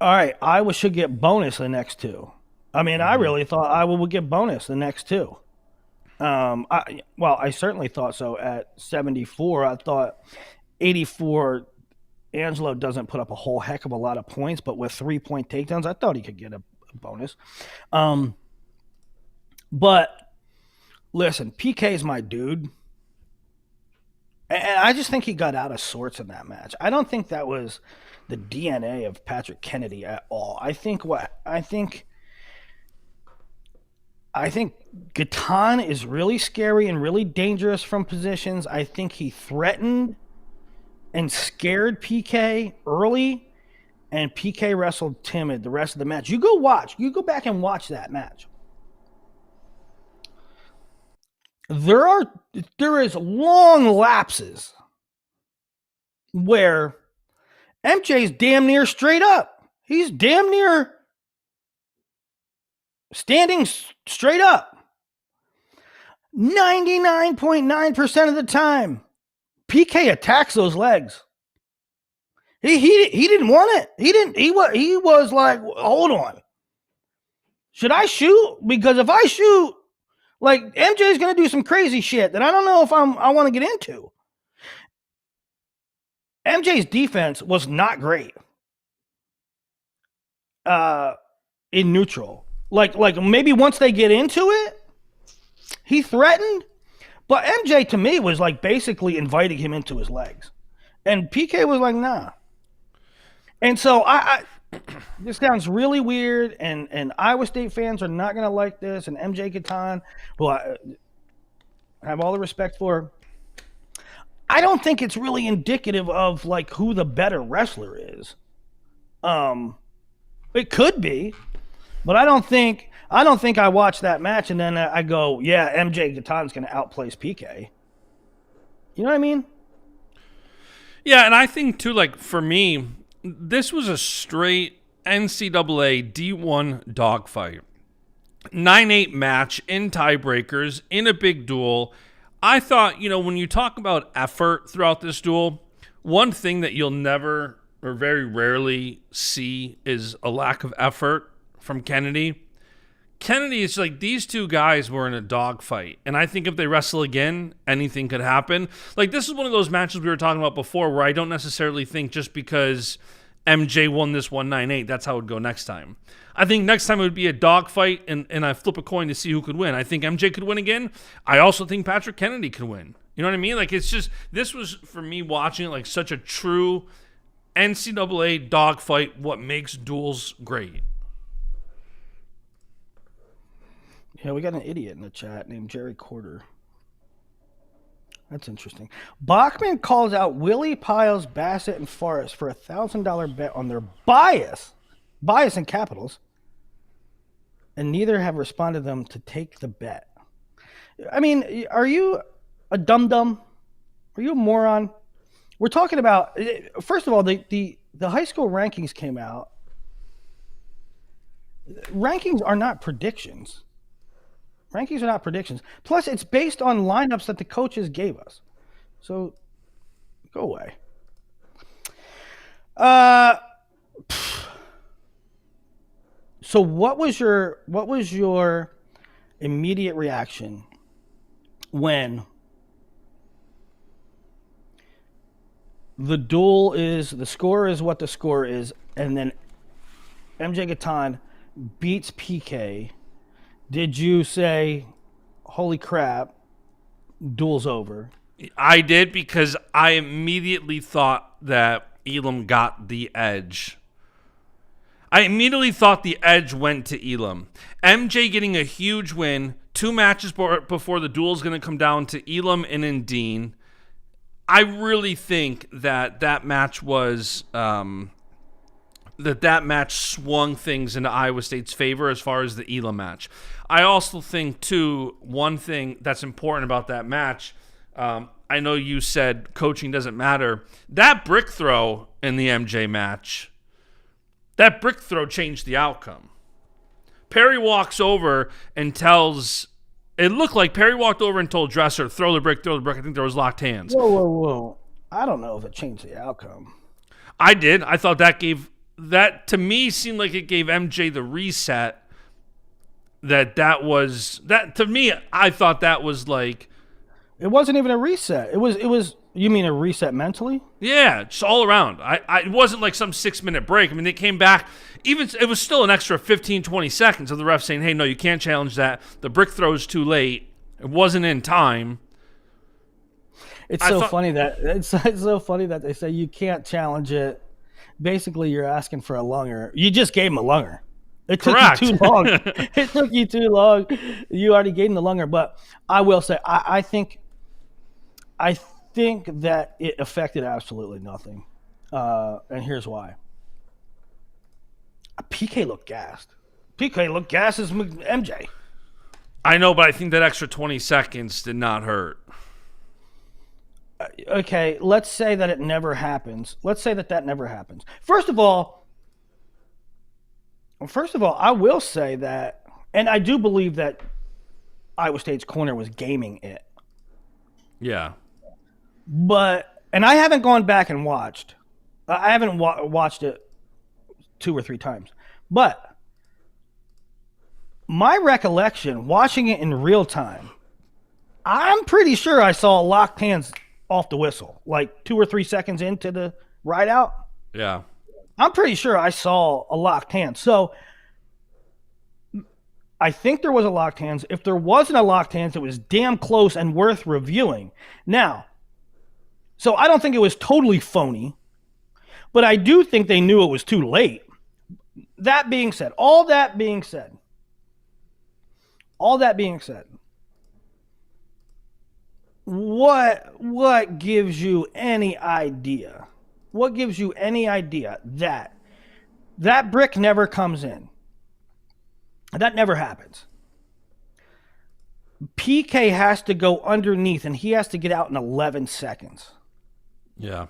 all right, Iowa should get bonus the next two. I mean, I really thought Iowa would get bonus the next two. I certainly thought so at 74. I thought 84, Angelo doesn't put up a whole heck of a lot of points, but with 3-point takedowns, I thought he could get a bonus. But listen, PK's my dude. And I just think he got out of sorts in that match. I don't think that was the DNA of Patrick Kennedy at all. I think Gatan is really scary and really dangerous from positions. I think he threatened and scared PK early, and PK wrestled timid the rest of the match. You go back and watch that match. There is long lapses where MJ's damn near straight up. He's damn near standing straight up. 99.9% of the time, PK attacks those legs. He didn't want it. He was like, hold on. Should I shoot? Because if I shoot, like, MJ's going to do some crazy shit that I don't know if I want to get into. MJ's defense was not great in neutral. Like maybe once they get into it, he threatened. But MJ, to me, was like basically inviting him into his legs. And PK was like, nah. And so this sounds really weird, and Iowa State fans are not going to like this, and MJ Gatan, who I have all the respect for, I don't think it's really indicative of like who the better wrestler is. It could be, but I don't think I watch that match and then I go, yeah, MJ Gatan's going to outplace PK. You know what I mean? Yeah, and I think too, like for me, this was a straight NCAA D1 dogfight. 9-8 match in tiebreakers in a big duel. I thought, when you talk about effort throughout this duel, one thing that you'll never or very rarely see is a lack of effort from Kennedy. Kennedy is like, these two guys were in a dogfight, and I think if they wrestle again, anything could happen. Like, this is one of those matches we were talking about before where I don't necessarily think just because MJ won this 1-9-8, that's how it would go next time. I think next time it would be a dogfight, and I flip a coin to see who could win. I think MJ could win again. I also think Patrick Kennedy could win. You know what I mean? Like, it's just, this was, for me, watching it like such a true NCAA dogfight, what makes duels great. Yeah, we got an idiot in the chat named Jerry Corder. That's interesting. Bachman calls out Willie, Piles, Bassett, and Forrest for a $1,000 bet on their bias in capitals, and neither have responded to them to take the bet. I mean, are you a dum-dum? Are you a moron? We're talking about, first of all, the high school rankings came out. Rankings are not predictions. Rankings are not predictions. Plus, it's based on lineups that the coaches gave us. So, go away. So, what was your immediate reaction when the score is what the score is, and then MJ Gatan beats PK? Did you say, holy crap, duel's over? I did, because I immediately thought that Elam got the edge. I immediately thought the edge went to Elam. MJ getting a huge win, 2 matches before the duel's going to come down to Elam and Endene. I really think that match was... that match swung things into Iowa State's favor as far as the Elam match. I also think, too, one thing that's important about that match, I know you said coaching doesn't matter. That brick throw in the MJ match, that brick throw changed the outcome. Perry walks over and tells... It looked like Perry walked over and told Dresser, throw the brick. I think there was locked hands. Whoa. I don't know if it changed the outcome. I did. I thought that gave... That, to me, seemed like it gave MJ the reset. To me, I thought that was like... It wasn't even a reset. It was. You mean a reset mentally? Yeah, just all around. It wasn't like some 6-minute break. I mean, they came back. It was still an extra 15, 20 seconds of the ref saying, hey, no, you can't challenge that. The brick throw's too late. It wasn't in time. It's so funny that they say you can't challenge it. Basically, you're asking for a lunger. You just gave him a lunger. It took you too long. It took you too long. You already gave him the lunger. But I will say, I think that it affected absolutely nothing. And here's why. PK looked gassed. PK looked gassed as MJ. I know, but I think that extra 20 seconds did not hurt. Okay, let's say that it never happens. Let's say that never happens. First of all, I will say that, and I do believe that Iowa State's corner was gaming it. Yeah. And I haven't gone back and watched. I haven't watched it 2 or 3 times. But my recollection, watching it in real time, I'm pretty sure I saw locked hands off the whistle, like 2 or 3 seconds into the ride out. Yeah. I'm pretty sure I saw a locked hand. So I think there was a locked hands. If there wasn't a locked hands, it was damn close and worth reviewing. Now, so I don't think it was totally phony, but I do think they knew it was too late. That being said, all that being said, what gives you any idea? What gives you any idea that brick never comes in? That never happens. PK has to go underneath, and he has to get out in 11 seconds. Yeah.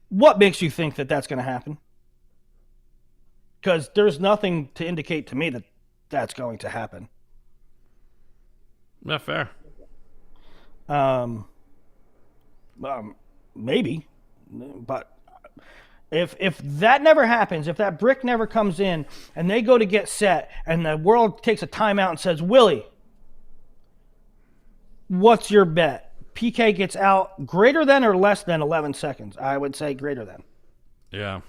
What makes you think that that's going to happen? Because there's nothing to indicate to me that that's going to happen. Not fair. Maybe, but if that never happens, if that brick never comes in, and they go to get set, and the world takes a timeout and says, Willie, what's your bet? PK gets out greater than or less than 11 seconds? I would say greater than. Yeah.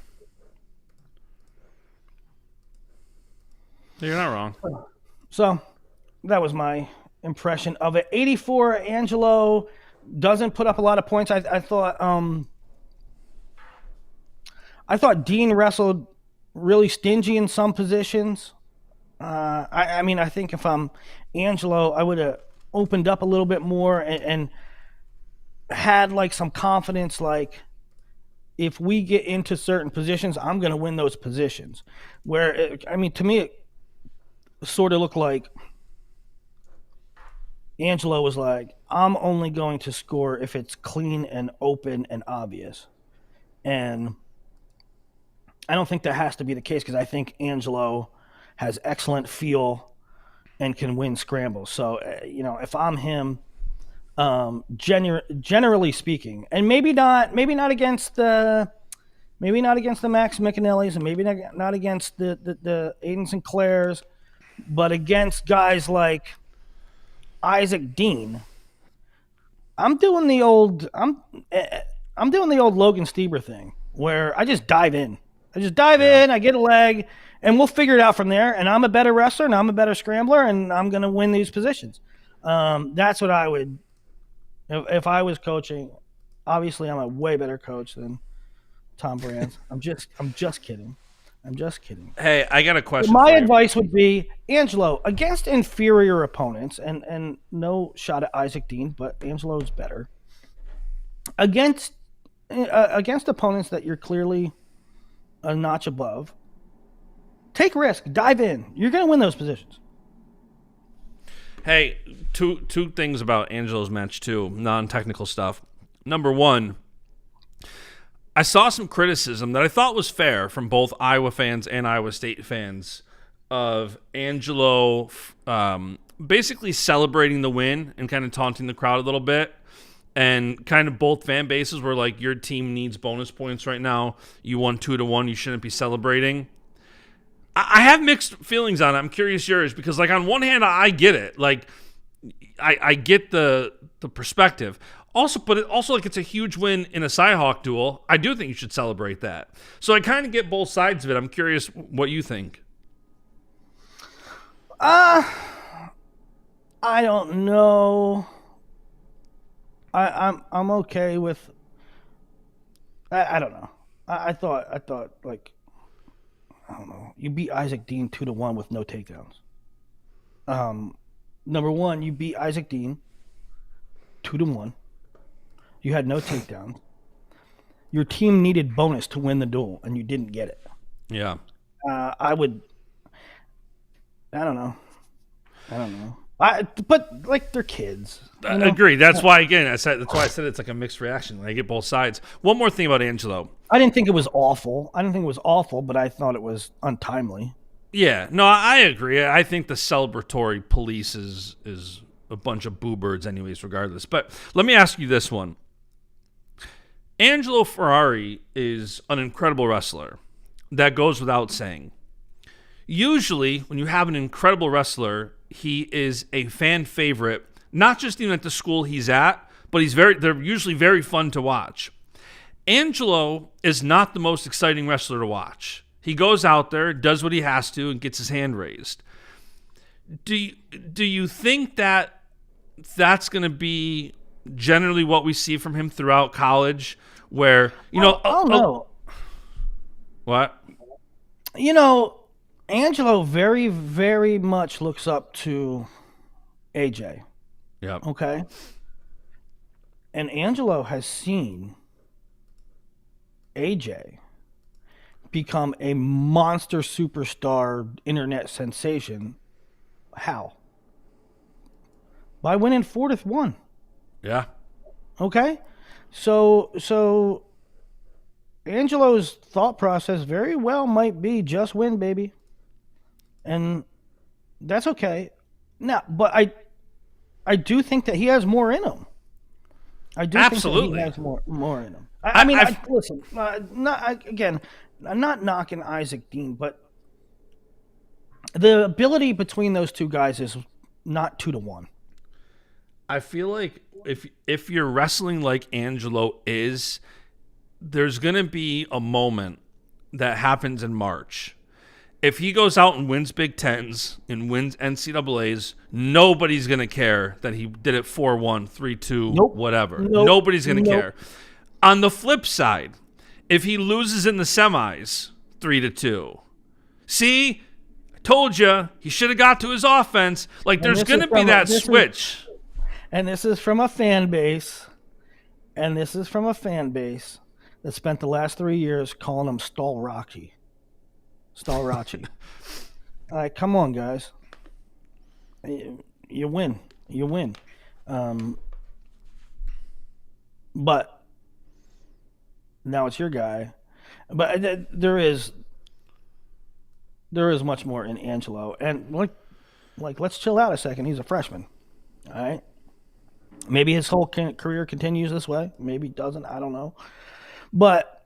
You're not wrong. So that was my impression of it. 84, Angelo doesn't put up a lot of points. I thought Dean wrestled really stingy in some positions. I mean, I think if I'm Angelo, I would have opened up a little bit more and had like some confidence, like if we get into certain positions, I'm going to win those positions. Where, I mean, to me, it sort of looked like Angelo was like, I'm only going to score if it's clean and open and obvious. And I don't think that has to be the case because I think Angelo has excellent feel and can win scrambles. So, if I'm him, generally speaking, and maybe not against the Max McAnellys, and maybe not against the Aiden Sinclairs, but against guys like Isaac Dean, I'm doing the old Logan Stieber thing where I just dive in. I get a leg, and we'll figure it out from there. And I'm a better wrestler, and I'm a better scrambler, and I'm going to win these positions. That's what I would, if I was coaching. Obviously, I'm a way better coach than Tom Brands. I'm just kidding. Hey, I got a question. My advice would be, Angelo, against inferior opponents, and no shot at Isaac Dean, but Angelo's better. Against opponents that you're clearly a notch above, take risk, dive in. You're going to win those positions. Hey, two things about Angelo's match too, non-technical stuff. Number one, I saw some criticism that I thought was fair from both Iowa fans and Iowa State fans of Angelo basically celebrating the win and kind of taunting the crowd a little bit. And kind of both fan bases were like, your team needs bonus points right now. You won 2-1. You shouldn't be celebrating. I have mixed feelings on it. I'm curious yours because, like, on one hand, I get it. Like, I get the perspective. But it's a huge win in a CyHawk Dual. I do think you should celebrate that. So I kind of get both sides of it. I'm curious what you think. I don't know. I'm okay with. I don't know. I thought like, I don't know. You beat Isaac Dean 2-1 with no takedowns. Number one, you beat Isaac Dean 2-1. You had no takedowns. Your team needed bonus to win the duel, and you didn't get it. Yeah. I don't know. But like, they're kids. I agree. That's why I said it's like a mixed reaction. I get both sides. One more thing about Angelo. I didn't think it was awful, but I thought it was untimely. Yeah. No, I agree. I think the celebratory police is a bunch of boo birds anyways, regardless. But let me ask you this one. Angelo Ferrari is an incredible wrestler. That goes without saying. Usually, when you have an incredible wrestler, he is a fan favorite, not just even at the school he's at, but they're usually very fun to watch. Angelo is not the most exciting wrestler to watch. He goes out there, does what he has to, and gets his hand raised. Do you think that that's going to be generally what we see from him throughout college, where, no. What? Angelo very, very much looks up to AJ. Yeah. Okay. And Angelo has seen AJ become a monster superstar internet sensation. How? By winning 4-1. Yeah. Okay? So Angelo's thought process very well might be just win, baby. And that's okay. Now, but I do think that he has more in him. I do Absolutely. think that he has more in him. I mean, listen, again, I'm not knocking Isaac Dean, but the ability between those two guys is not 2-1. I feel like if you're wrestling like Angelo is, there's gonna be a moment that happens in March. If he goes out and wins Big Tens and wins NCAAs, nobody's going to care that he did it 4-1, 3-2, Nope. whatever. Nope. Nobody's going to Nope. care. On the flip side, if he loses in the semis 3-2, see, I told you, he should have got to his offense. Like, there's going to be that switch. And this is from a fan base. And this is from a fan base that spent the last 3 years calling him Stall Rocky. Stalrachi. All right, come on, guys. You win. You win. But now it's your guy. But there is much more in Angelo. And like let's chill out a second. He's a freshman. All right. Maybe his whole career continues this way. Maybe it doesn't. I don't know. But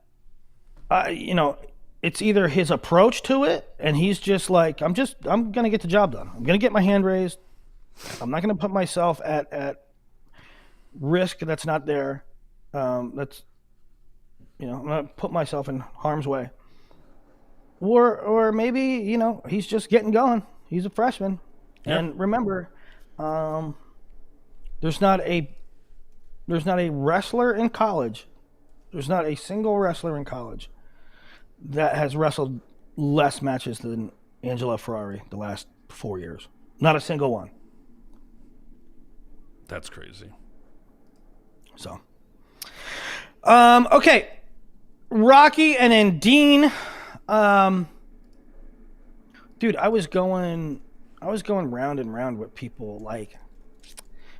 it's either his approach to it, and he's just like, I'm going to get the job done. I'm going to get my hand raised. I'm not going to put myself at risk that's not there. I'm going to put myself in harm's way. Or maybe, he's just getting going. He's a freshman. Yep. And remember, there's not a wrestler in college. There's not a single wrestler in college that has wrestled less matches than Angelo Ferrari the last 4 years. Not a single one. That's crazy. So, okay, Rocky and Endene. Dude, I was going round and round with people like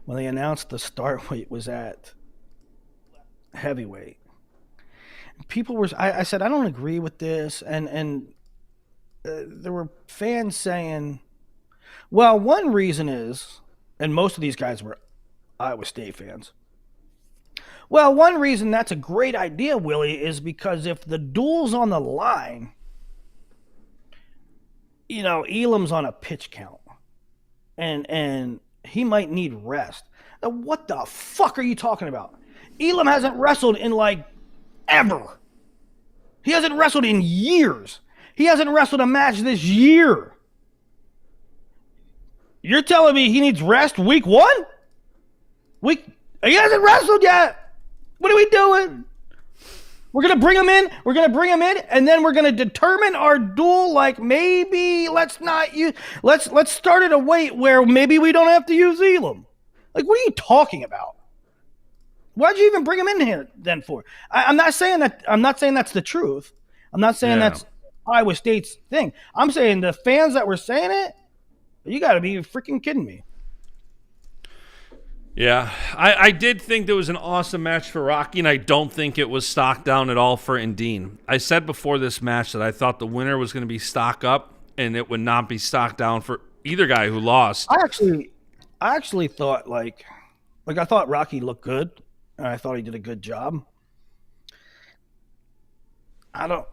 when they announced the start weight was at heavyweight. People were. I said I don't agree with this, and there were fans saying, "Well, one reason is," and most of these guys were Iowa State fans. Well, one reason that's a great idea, Willie, is because if the duel's on the line, Elam's on a pitch count, and he might need rest. Now, what the fuck are you talking about? Elam hasn't wrestled in ever. He hasn't wrestled in years. He hasn't wrestled a match this year. You're telling me he needs rest week 1? He hasn't wrestled yet. What are we doing? We're going to bring him in. We're going to bring him in, and then we're going to determine our duel. Maybe let's start at a weight where maybe we don't have to use Elam. What are you talking about? Why'd you even bring him in here then for? I'm not saying that. I'm not saying that's the truth. I'm not saying that's Iowa State's thing. I'm saying the fans that were saying it, you got to be freaking kidding me. Yeah, I did think there was an awesome match for Rocky, and I don't think it was stock down at all for Endene. I said before this match that I thought the winner was going to be stock up, and it would not be stock down for either guy who lost. I actually thought I thought Rocky looked good. I thought he did a good job. I don't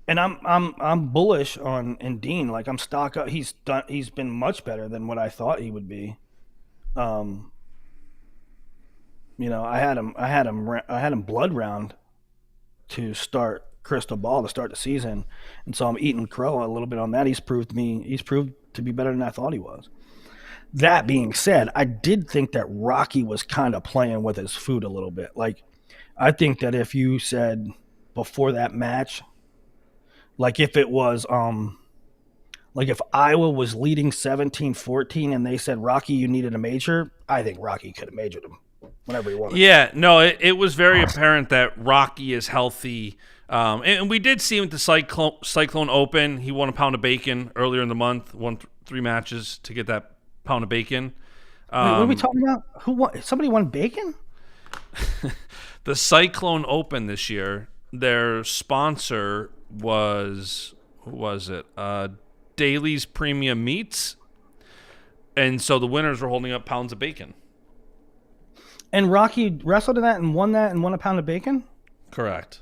and I'm bullish on Endene. I'm stock up. He's been much better than what I thought he would be. I had him blood round to start Crystal Ball to start the season, and so I'm eating crow a little bit on that. He's proved to be better than I thought he was. That being said, I did think that Rocky was kind of playing with his food a little bit. I think that if you said before that match, if it was, if Iowa was leading 17-14 and they said, Rocky, you needed a major, I think Rocky could have majored him. whenever he won it. Yeah, no, it was very apparent that Rocky is healthy. And we did see him at the Cyclone Open. He won a pound of bacon earlier in the month, won 3 matches to get that pound of bacon. Wait, what are we talking about? Who won? Somebody won bacon? The Cyclone Open this year, their sponsor was, who was it? Daly's Premium Meats. And so the winners were holding up pounds of bacon. And Rocky wrestled in that and won a pound of bacon? Correct.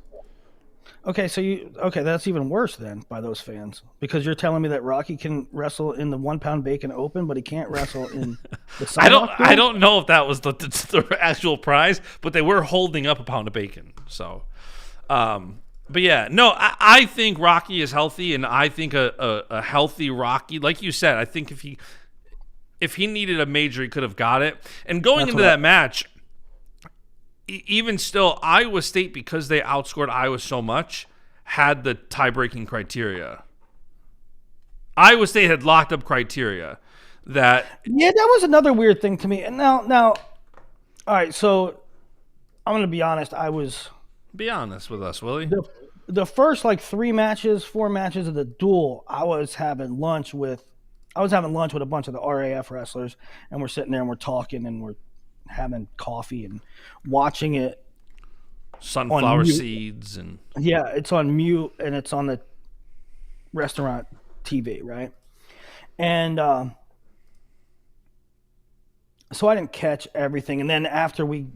Okay, that's even worse then by those fans, because you're telling me that Rocky can wrestle in the 1 pound bacon open, but he can't wrestle in the CyHawk Dual? I don't know if that was the actual prize, but they were holding up a pound of bacon. So, but yeah, no, I think Rocky is healthy, and I think a healthy Rocky, like you said, I think if he needed a major, he could have got it. And going into that match, even still, Iowa State, because they outscored Iowa so much, had the tie-breaking criteria. Iowa State had locked up criteria that... Yeah, that was another weird thing to me. And now, all right, so I'm going to be honest. Be honest with us, Willie. The first, 4 matches of the duel, I was having lunch with a bunch of the RAF wrestlers, and we're sitting there and we're talking and we're having coffee and watching it. Sunflower seeds and yeah, it's on mute and it's on the restaurant TV, right? And so I didn't catch everything. And then after we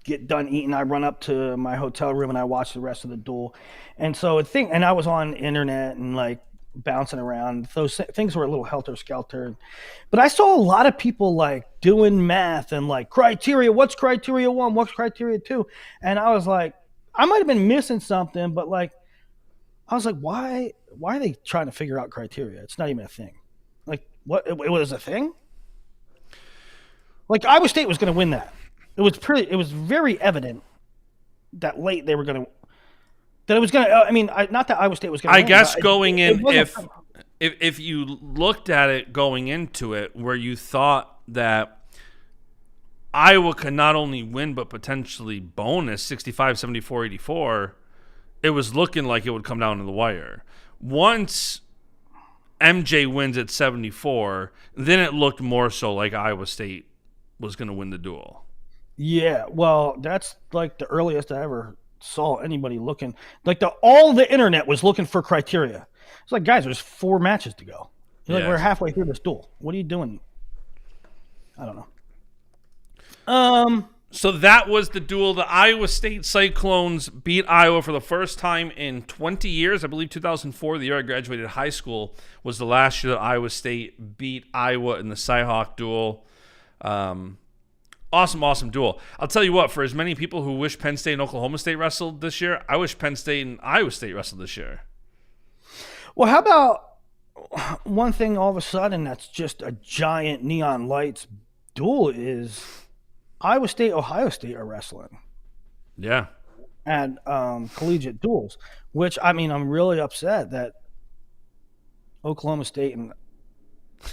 get done eating, I run up to my hotel room and I watch the rest of the duel. And so and I was on internet and bouncing around. Those things were a little helter-skelter. But I saw a lot of people doing math and criteria. What's criteria 1? What's criteria 2? And I was like, I might have been missing something, but I was like, why are they trying to figure out criteria? It's not even a thing. What? It was a thing? Iowa State was going to win that. It was very evident that late they were going to. That it was going to. Not that Iowa State was going to. I guess going in, if you looked at it going into it, where you thought that Iowa could not only win but potentially bonus 65, 74, 84, it was looking like it would come down to the wire. Once MJ wins at 74, then it looked more so like Iowa State was going to win the duel. Yeah, well, that's the earliest I ever saw anybody looking. All the internet was looking for criteria. It's guys, there's 4 matches to go. We're halfway through this duel. What are you doing? I don't know. So that was the duel. The Iowa State Cyclones beat Iowa for the first time in 20 years. I believe 2004, the year I graduated high school, was the last year that Iowa State beat Iowa in the CyHawk Dual. Awesome duel. I'll tell you what, for as many people who wish Penn State and Oklahoma State wrestled this year, I wish Penn State and Iowa State wrestled this year. Well, how about one thing all of a sudden that's just a giant neon lights duel is Iowa State, Ohio State are wrestling. Yeah. At collegiate duels, which, I'm really upset that Oklahoma State and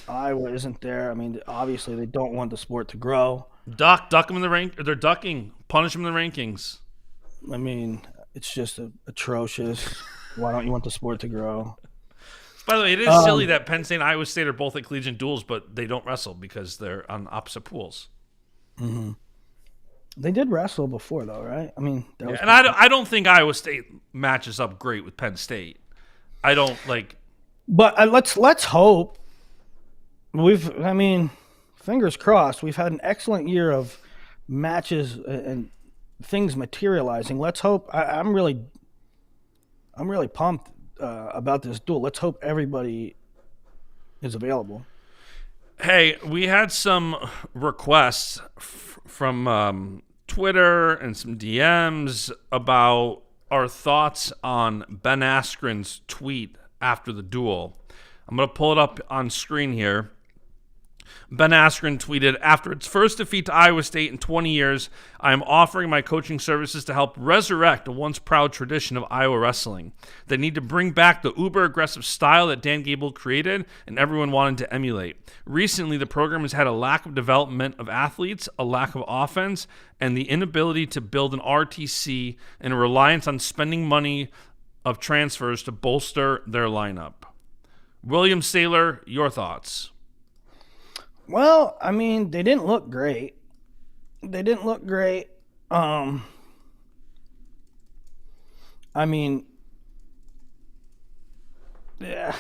Iowa isn't there. Obviously they don't want the sport to grow. Duck them in the rank. They're ducking. Punish them in the rankings. It's just atrocious. Why don't you want the sport to grow? By the way, it is silly that Penn State and Iowa State are both at collegiate duels, but they don't wrestle because they're on opposite pools. Mm-hmm. They did wrestle before, though, right? And I don't think Iowa State matches up great with Penn State. I don't like. But let's hope. Fingers crossed. We've had an excellent year of matches and things materializing. Let's hope. I'm really pumped about this duel. Let's hope everybody is available. Hey, we had some requests from Twitter and some DMs about our thoughts on Ben Askren's tweet after the duel. I'm going to pull it up on screen here. Ben Askren tweeted, after its first defeat to Iowa State in 20 years, I am offering my coaching services to help resurrect a once proud tradition of Iowa wrestling. They need to bring back the uber-aggressive style that Dan Gable created and everyone wanted to emulate. Recently, the program has had a lack of development of athletes, a lack of offense, and the inability to build an RTC and a reliance on spending money of transfers to bolster their lineup. William Saylor, your thoughts? Well, I mean, they didn't look great. I mean, yeah,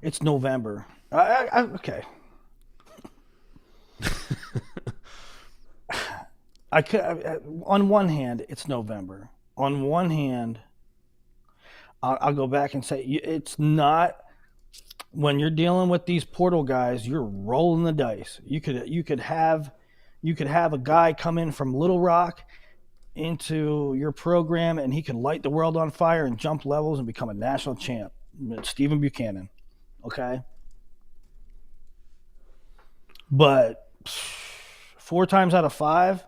it's November. Okay. On one hand, it's November. On one hand, I'll go back and say it's not. When you're dealing with these portal guys, you're rolling the dice. You could have a guy come in from Little Rock into your program, and he could light the world on fire and jump levels and become a national champ. It's Stephen Buchanan, okay? But 4 times out of 5,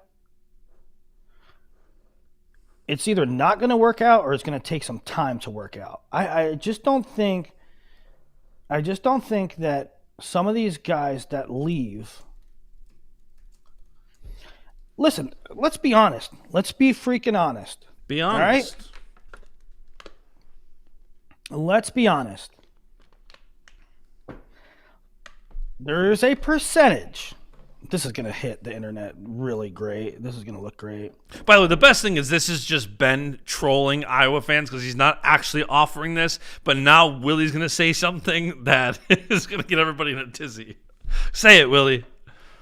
it's either not going to work out or it's going to take some time to work out. I just don't think that some of these guys that leave. Listen, let's be honest. Let's be freaking honest. Be honest. All right? Let's be honest. There is a percentage. This is going to hit the internet really great. This is going to look great. By the way, the best thing is this is just Ben trolling Iowa fans because he's not actually offering this, but now Willie's going to say something that is going to get everybody in a tizzy. Say it, Willie.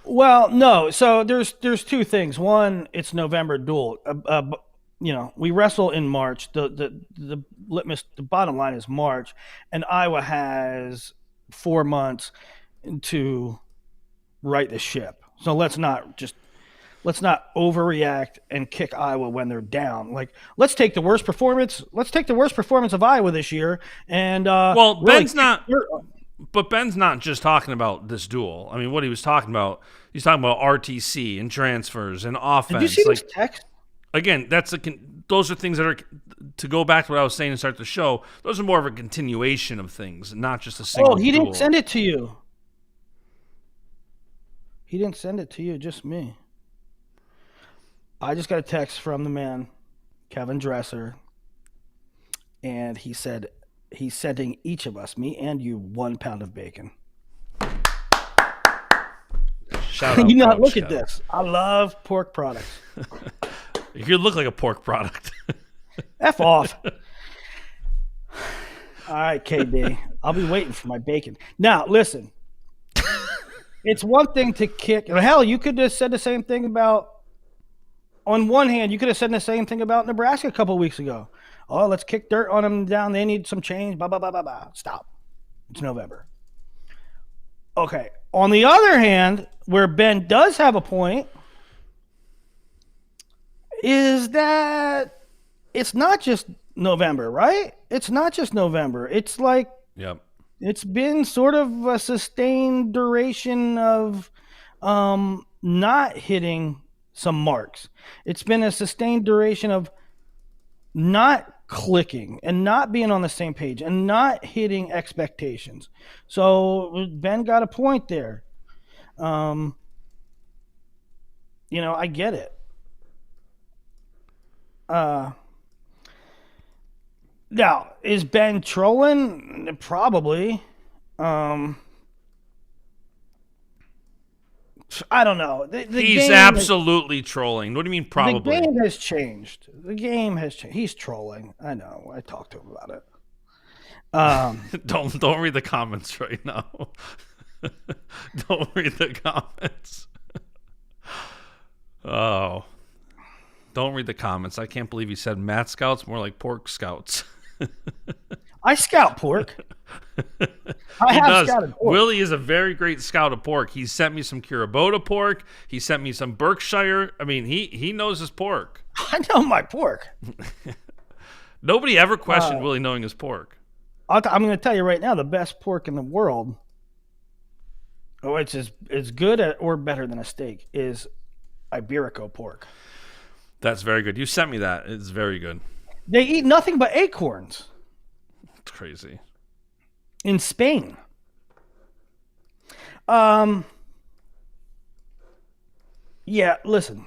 Well, no. So there's 2 things. One, it's November duel. We wrestle in March. The bottom line is March, and Iowa has 4 months to right the ship. So let's not overreact and kick Iowa when they're down. Like, let's take the worst performance of Iowa this year and Ben's not just talking about this duel. I mean, what he was talking about, he's talking about RTC and transfers and offense. Did you see this text? Again, those are things that are, to go back to what I was saying to start the show, those are more of a continuation of things, not just a single he duel. didn't send it to you. He didn't send it to you, just me. I just got a text from the man, Kevin Dresser, and he said he's sending each of us, me and you, 1 pound of bacon. Shout out, look at this. I love pork products. You look like a pork product. F off. All right, KB. I'll be waiting for my bacon. Now, listen. It's one thing to kick. Hell, you could have said the same thing about. On one hand, you could have said the same thing about Nebraska a couple of weeks ago. Oh, let's kick dirt on them down. They need some change. Blah, blah, blah, blah, blah. Stop. It's November. Okay. On the other hand, where Ben does have a point, is that it's not just November, right? It's not just November. It's like. Yep. It's been sort of a sustained duration of not hitting some marks. It's been a sustained duration of not clicking and not being on the same page and not hitting expectations. So Ben got a point there. I get it. Now, is Ben trolling? Probably. I don't know. He's absolutely trolling. What do you mean probably? The game has changed. He's trolling. I know. I talked to him about it. Don't read the comments right now. Don't read the comments. Oh. Don't read the comments. I can't believe he said Matt Scouts, more like pork scouts. I scout pork. I have scouted pork. Willie is a very great scout of pork. He sent me some Curabota pork. He sent me some Berkshire. I mean, he knows his pork. I know my pork. Nobody ever questioned Willie knowing his pork. I'm going to tell you right now, the best pork in the world. Oh, it's as good or better than a steak is Iberico pork. That's very good. You sent me that. It's very good. They eat nothing but acorns It's crazy. in Spain. Yeah, listen.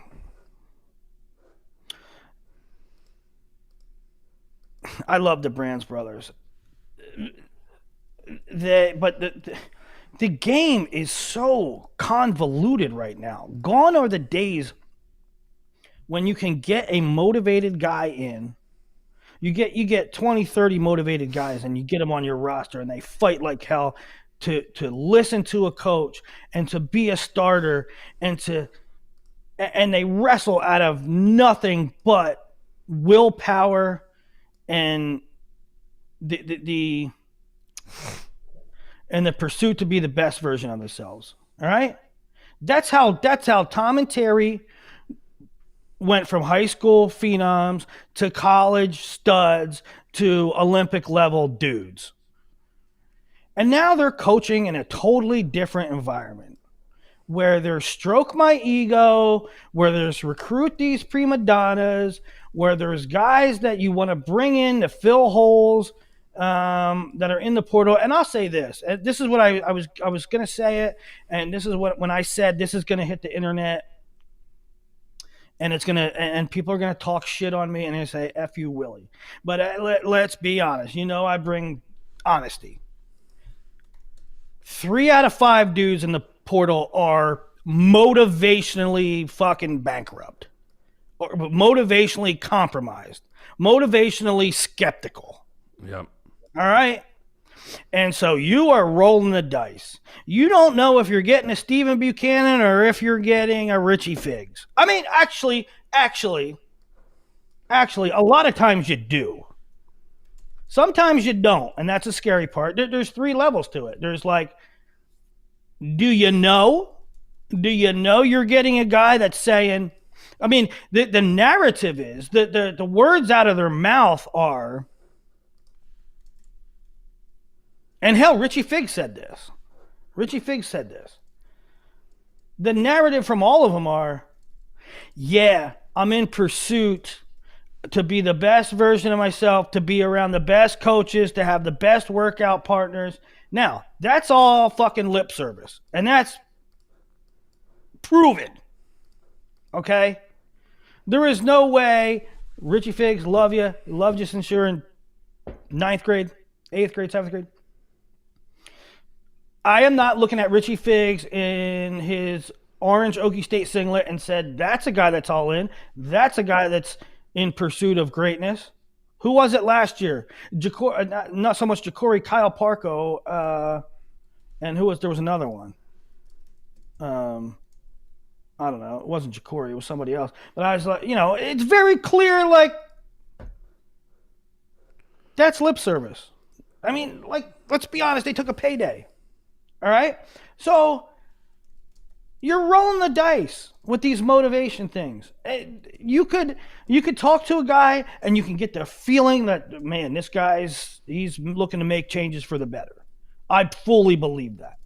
I love the Brands brothers. The game is so convoluted right now. Gone are the days when you can get a motivated guy in. You get 20, 30 motivated guys and you get them on your roster and they fight like hell to listen to a coach and to be a starter and they wrestle out of nothing but willpower and the pursuit to be the best version of themselves. All right? That's how Tom and Terry went from high school phenoms to college studs to Olympic level dudes. And now they're coaching in a totally different environment where there's stroke my ego, where there's recruit these prima donnas, where there's guys that you want to bring in to fill holes that are in the portal. And I'll say this. This is what I was going to say it. And this is when I said this is going to hit the internet. And and people are gonna talk shit on me, and they say "F you, Willie." But let's be honest. I bring honesty. 3 out of 5 dudes in the portal are motivationally fucking bankrupt, or motivationally compromised, motivationally skeptical. Yep. All right. And so you are rolling the dice. You don't know if you're getting a Stephen Buchanan or if you're getting a Richie Figs. I mean, actually, a lot of times you do. Sometimes you don't, and that's a scary part. There's 3 levels to it. There's like, do you know? Do you know you're getting a guy that's saying, I mean, the narrative is, the words out of their mouth are, and hell, Richie Figs said this. The narrative from all of them are, yeah, I'm in pursuit to be the best version of myself, to be around the best coaches, to have the best workout partners. Now, that's all fucking lip service. And that's proven. Okay? There is no way, Richie Figs, love you. Loved you since you were in 9th grade, 8th grade, 7th grade. I am not looking at Richie Figs in his orange Okie State singlet and said, that's a guy that's all in. That's a guy that's in pursuit of greatness. Who was it last year? Not so much Ja'Cory, Kyle Parko, and there was another one. I don't know. It wasn't Ja'Cory. It was somebody else. But I was like, it's very clear, like, that's lip service. I mean, like, let's be honest. They took a payday. All right? So you're rolling the dice with these motivation things. You could talk to a guy and you can get the feeling that, man, this he's looking to make changes for the better. I fully believe that.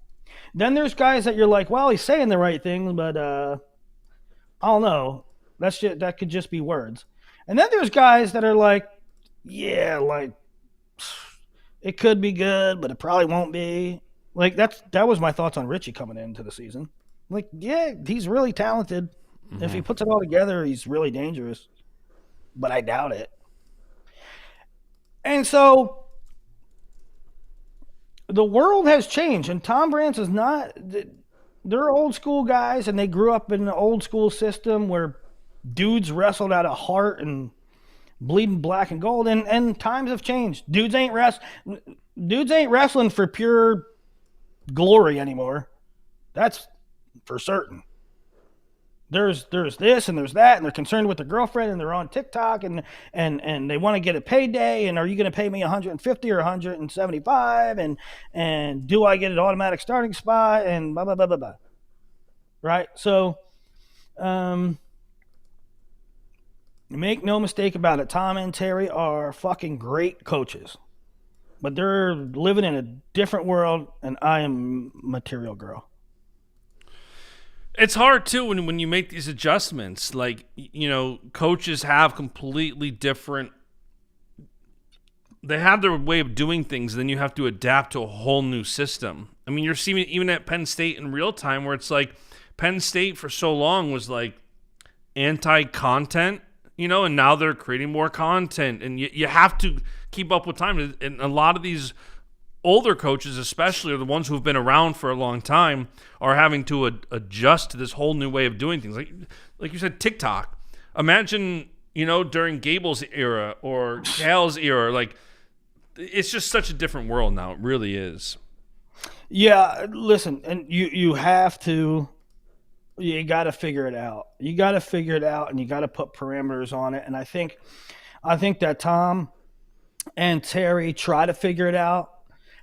Then there's guys that you're like, well, he's saying the right thing, but I don't know. That could just be words. And then there's guys that are like, yeah, like, it could be good, but it probably won't be. Like, that was my thoughts on Richie coming into the season. Like, yeah, he's really talented. Mm-hmm. If he puts it all together, he's really dangerous. But I doubt it. And so the world has changed, and Tom Brands is not. They're old school guys, and they grew up in an old school system where dudes wrestled out of heart and bleeding black and gold, and times have changed. Dudes ain't wrestling for pure glory anymore. That's for certain. There's this and there's that, and they're concerned with their girlfriend, and they're on TikTok, and they want to get a payday, and are you going to pay me 150 or 175, and do I get an automatic starting spot, and blah blah blah blah blah. Right? So, make no mistake about it, Tom and Terry are fucking great coaches, but they're living in a different world, and I am material girl. It's hard too when you make these adjustments. Like, coaches have completely different. They have their way of doing things, then you have to adapt to a whole new system. I mean, you're seeing it even at Penn State in real time, where it's like Penn State for so long was like anti-content, and now they're creating more content, and you have to keep up with time. And a lot of these older coaches, especially, or the ones who've been around for a long time, are having to adjust to this whole new way of doing things. Like you said, TikTok. Imagine, during Gable's era or Cal's era, like, it's just such a different world now. It really is. Yeah, listen, and you have to. You got to figure it out. You got to figure it out, and you got to put parameters on it. And I think that Tom and Terry try to figure it out.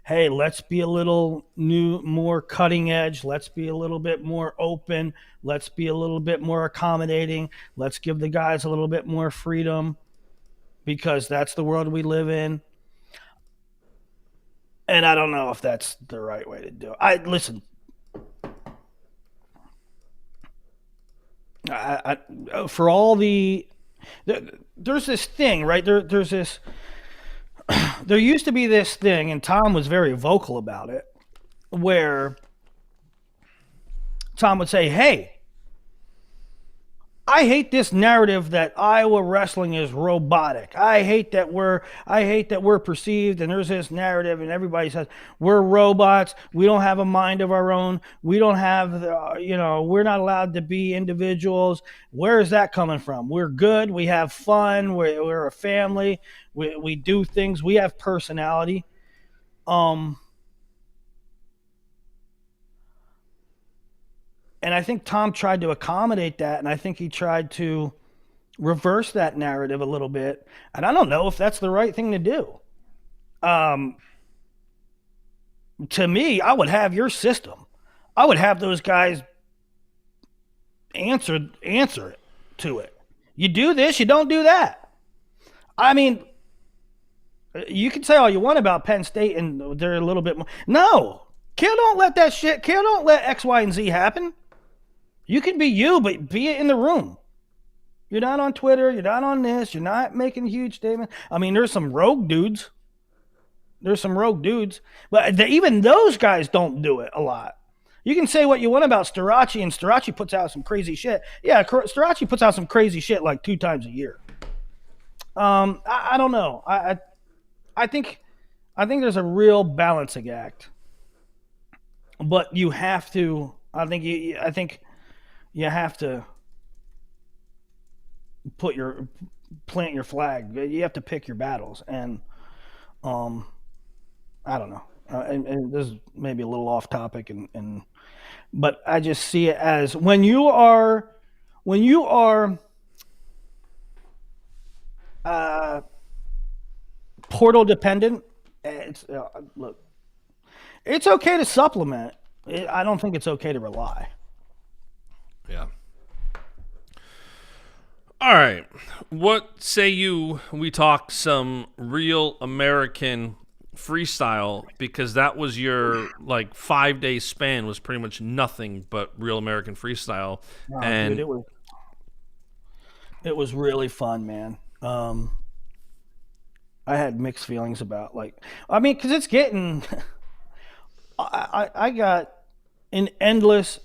Hey, let's be a little more cutting edge. Let's be a little bit more open. Let's be a little bit more accommodating. Let's give the guys a little bit more freedom, because that's the world we live in. And I don't know if that's the right way to do it. Listen. For all there's this thing, right? There's this. There used to be this thing, and Tom was very vocal about it, where Tom would say, "Hey, I hate this narrative that Iowa wrestling is robotic. I hate that we're perceived, and there's this narrative, and everybody says we're robots. We don't have a mind of our own. We don't have, we're not allowed to be individuals. Where is that coming from? We're good. We have fun. We're a family. We do things. We have personality." And I think Tom tried to accommodate that, and I think he tried to reverse that narrative a little bit. And I don't know if that's the right thing to do. To me, I would have your system. I would have those guys answer it to it. You do this, you don't do that. I mean, you can say all you want about Penn State, and they're a little bit more. No, Kill don't let that shit. Kill don't let X, Y, and Z happen. You can be you, but be it in the room. You're not on Twitter. You're not on this. You're not making huge statements. I mean, there's some rogue dudes. But even those guys don't do it a lot. You can say what you want about Starachi, and Starachi puts out some crazy shit. Yeah, Starachi puts out some crazy shit like 2 times a year. I don't know. I think there's a real balancing act. But you have to. I think you have to plant your flag. You have to pick your battles, and I don't know. And this is maybe a little off topic, but I just see it as when you are portal dependent. Look, it's okay to supplement. I don't think it's okay to rely. Yeah. All right. What say we talk some real American freestyle, because that was your 5-day span was pretty much nothing but real American freestyle. And dude, it was really fun, man. I had mixed feelings about because it's getting I got an endless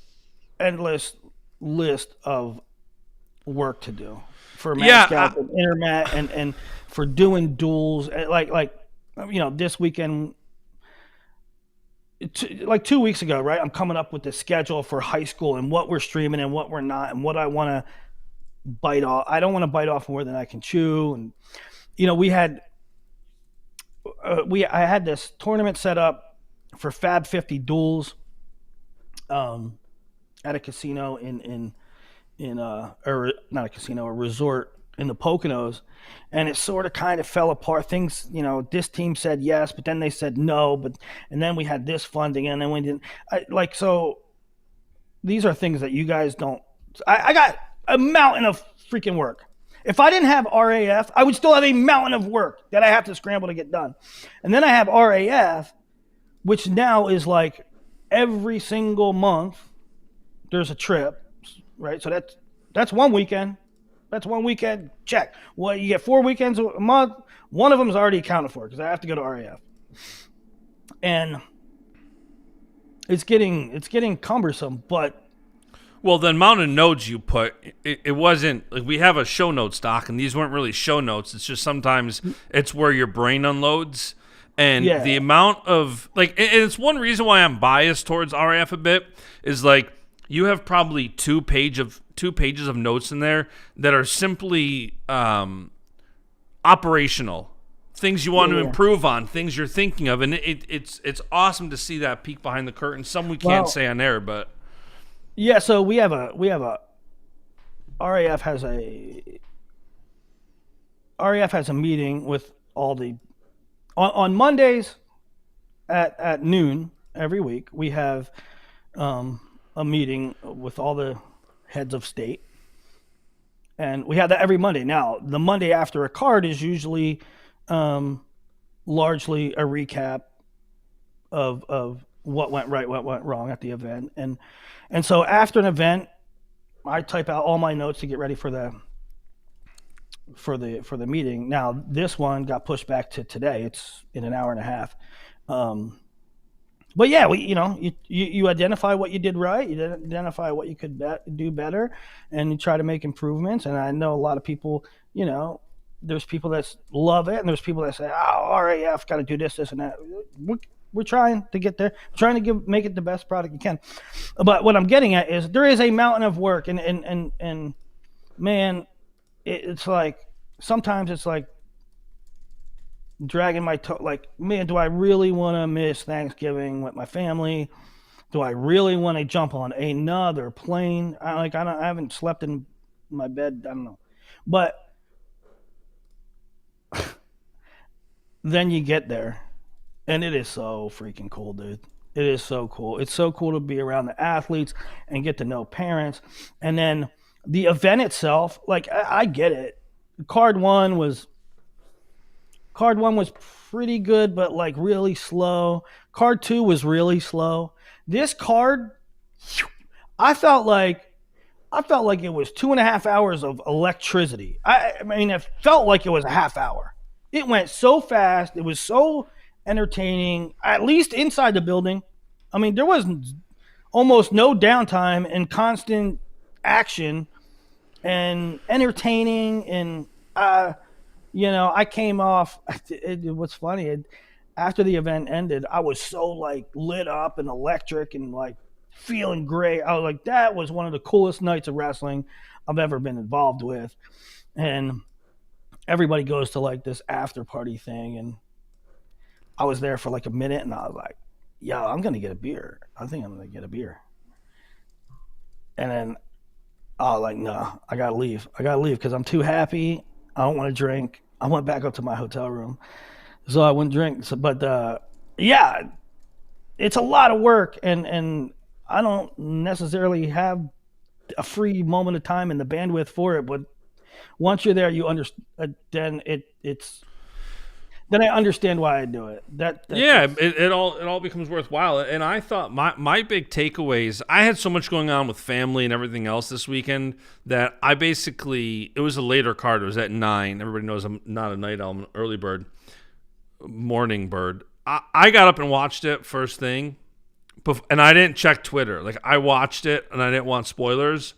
list of work to do for Mascot and Intermat and for doing duels. This weekend, 2 weeks ago, right? I'm coming up with the schedule for high school and what we're streaming and what we're not, and what I want to bite off. I don't want to bite off more than I can chew. And I had this tournament set up for Fab 50 duels at a casino or not a casino, a resort in the Poconos, and it sort of kind of fell apart. Things, this team said yes, but then they said no, and then we had this funding, and then we didn't. So these are things that you guys don't. I got a mountain of freaking work. If I didn't have RAF, I would still have a mountain of work that I have to scramble to get done. And then I have RAF, which now is every single month, there's a trip, right? So that's one weekend. That's one weekend. Check. Well, you get 4 weekends a month. One of them is already accounted for because I have to go to RAF, and it's getting cumbersome. But Well, the amount of notes you put, it wasn't like we have a show notes doc, and these weren't really show notes. It's just sometimes it's where your brain unloads, and Yeah. the amount of like, and it's one reason why I'm biased towards RAF a bit is like you have probably two pages of notes in there that are simply operational things you want to improve on, things you're thinking of, and it's awesome to see that peek behind the curtain. Some we can't say on air, but. Yeah, so we have a RAF has a meeting with all the on Mondays at noon every week. We have a meeting with all the heads of state, and we have that every Monday. Now, the Monday after a card is usually largely a recap of what went right, what went wrong at the event, and so after an event, I type out all my notes to get ready for the meeting. Now this one got pushed back to today. It's in an hour and a half. But yeah, you identify what you did right, you identify what you could do better, and you try to make improvements. And I know a lot of people, there's people that love it, and there's people that say, "Oh, RAF got to do this, and that." We're trying to get there, trying to make it the best product you can. But what I'm getting at is there is a mountain of work, and man, it's like sometimes it's like dragging my toe. Like, man, do I really want to miss Thanksgiving with my family? Do I really want to jump on another plane? I haven't slept in my bed. I don't know, but then you get there. And it is so freaking cool, dude. It is so cool. It's so cool to be around the athletes and get to know parents. And then the event itself, like I get it. Card one was pretty good, but like really slow. Card 2 was really slow. This card, I felt like it was 2.5 hours of electricity. I mean, it felt like it was a half hour. It went so fast. It was so entertaining, at least inside the building. I mean, there was almost no downtime and constant action and entertaining. And I came off. What's funny, after the event ended, I was so like lit up and electric and like feeling great. I was like, that was one of the coolest nights of wrestling I've ever been involved with. And everybody goes to like this after party thing, and I was there for like a minute, and I was like, yo, I'm going to get a beer. I think I'm going to get a beer. And then I was like, no, I got to leave. Because I'm too happy. I don't want to drink. I went back up to my hotel room, so I wouldn't drink. But yeah, it's a lot of work, and I don't necessarily have a free moment of time and the bandwidth for it. But once you're there, you understand. Then I understand why I do it. It all becomes worthwhile. And I thought my big takeaways, I had so much going on with family and everything else this weekend that it was a later card. It was at 9. Everybody knows I'm not a night owl, I'm an early bird, morning bird. I got up and watched it first thing, and I didn't check Twitter. Like, I watched it, and I didn't want spoilers.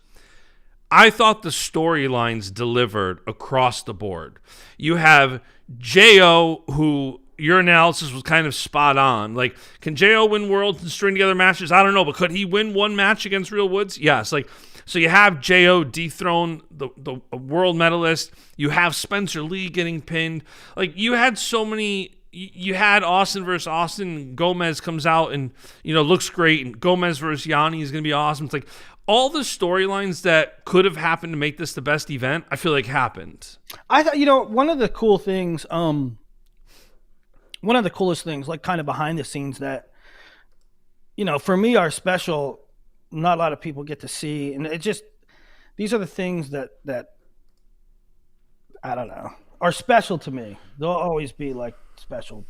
I thought the storylines delivered across the board. You have J.O., who your analysis was kind of spot on. Like, can J.O. win Worlds and string together matches? I don't know, but could he win one match against Real Woods? Yes. Like, so you have J.O. dethrone the world medalist. You have Spencer Lee getting pinned. Like, you had so many. You had Austin versus Austin. Gomez comes out and looks great, and Gomez versus Yanni is going to be awesome. It's like all the storylines that could have happened to make this the best event, I feel like happened. I thought, one of the cool things, one of the coolest things, like kind of behind the scenes that, for me are special, not a lot of people get to see. And these are the things that I don't know, are special to me. They'll always be like special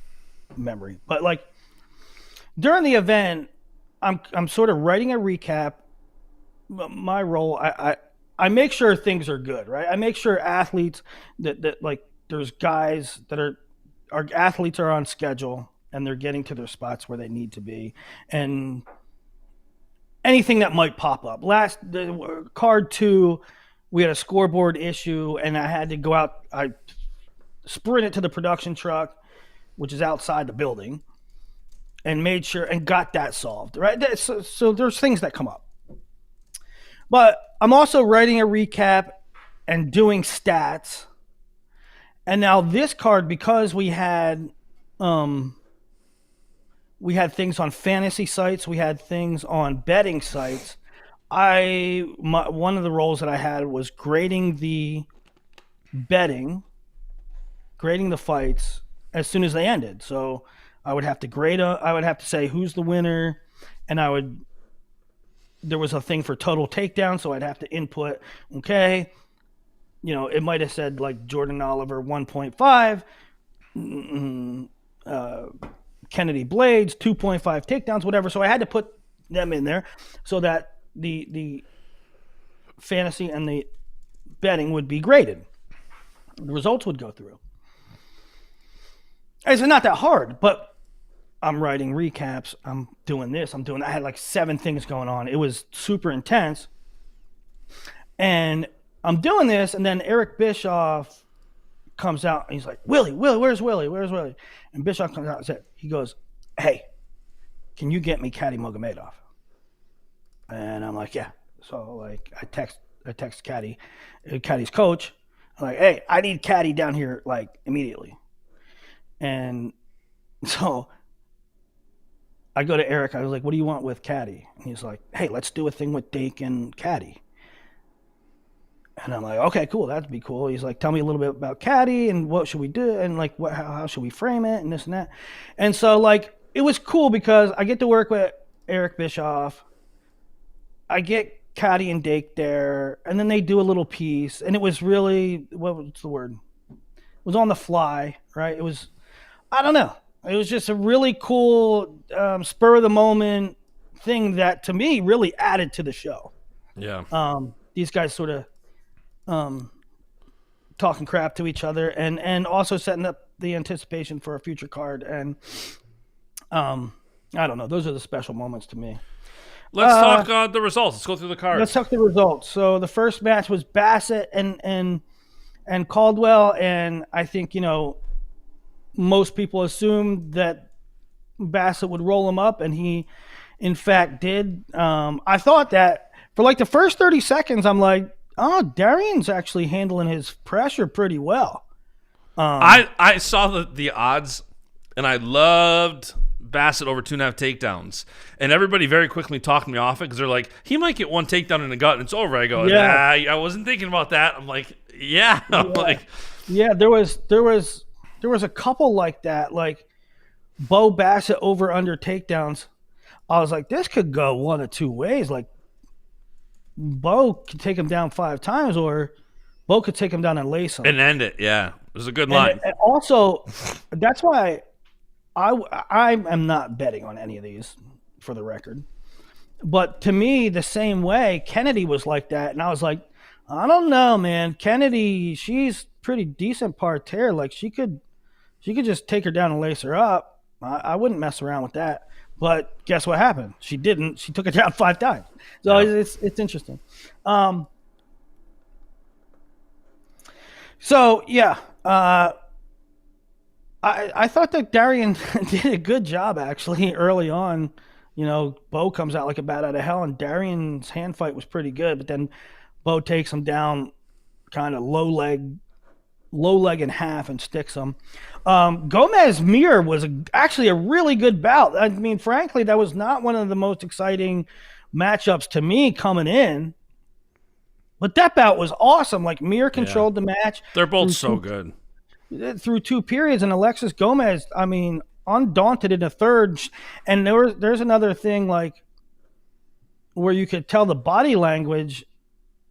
memory. But like during the event, I'm sort of writing a recap my role, I make sure things are good, right? I make sure athletes that like there's guys that are our athletes are on schedule and they're getting to their spots where they need to be, and anything that might pop up. The card 2, we had a scoreboard issue, and I had to go out. I sprinted to the production truck, which is outside the building, and made sure and got that solved. Right, so there's things that come up. But I'm also writing a recap and doing stats. And now this card, because we had things on fantasy sites, we had things on betting sites. One of the roles that I had was grading the fights as soon as they ended. So I would have to I would have to say who's the winner, and there was a thing for total takedown, so I'd have to input, okay, it might have said like Jordan Oliver 1.5, Kennedy Blades 2.5 takedowns, whatever. So I had to put them in there so that the fantasy and the betting would be graded. The results would go through. It's not that hard, but I'm writing recaps. I'm doing this. I had like 7 things going on. It was super intense. And I'm doing this, and then Eric Bischoff comes out, and he's like, Willie, where's Willie? Where's Willie? And Bischoff comes out and said, he goes, hey, can you get me Kady Mogomedov? And I'm like, yeah. So like I text Kady's coach. I'm like, hey, I need Kady down here like immediately. And so I go to Eric. I was like, what do you want with Kady? And he's like, hey, let's do a thing with Dake and Kady. And I'm like, okay, cool. That'd be cool. He's like, tell me a little bit about Kady and what should we do? And like, how should we frame it and this and that? And so like, it was cool because I get to work with Eric Bischoff. I get Kady and Dake there, and then they do a little piece. And it was really, what's the word? It was on the fly, right? It was, I don't know. It was just a really cool spur of the moment thing that to me really added to the show. Yeah. These guys sort of talking crap to each other and also setting up the anticipation for a future card. And I don't know. Those are the special moments to me. Let's talk the results. Let's go through the cards. Let's talk the results. So the first match was Bassett and Caldwell, and I think most people assumed that Bassett would roll him up, and he, in fact, did. I thought that for like the first 30 seconds, I'm like, oh, Darian's actually handling his pressure pretty well. I saw the odds, and I loved Bassett over 2.5 takedowns. And everybody very quickly talked me off it because they're like, he might get 1 takedown in the gut, and it's over. I go, yeah. Nah, I wasn't thinking about that. I'm like, yeah. I'm like, yeah, there was a couple like that, like Bo Bassett over under takedowns. I was like, this could go one of 2 ways. Like Bo could take him down 5 times, or Bo could take him down and lace him and end it. Yeah, it was a good line. And also, that's why I am not betting on any of these, for the record. But to me, the same way, Kennedy was like that, and I was like, I don't know, man. Kennedy, she's pretty decent parterre. Like she could just take her down and lace her up. I wouldn't mess around with that. But guess what happened? She didn't. She took her down 5 times. So yeah. It's interesting. So yeah, I thought that Darian did a good job actually early on. Bo comes out like a bat out of hell, and Darian's hand fight was pretty good. But then Bo takes him down, kind of low leg in half, and sticks him. Gomez Mir was actually a really good bout. I mean, frankly, that was not one of the most exciting matchups to me coming in. But that bout was awesome. Like Mir controlled the match. They're both so good. Through 2 periods, and Alexis Gomez, I mean, undaunted in the third. And there's another thing, like, where you could tell the body language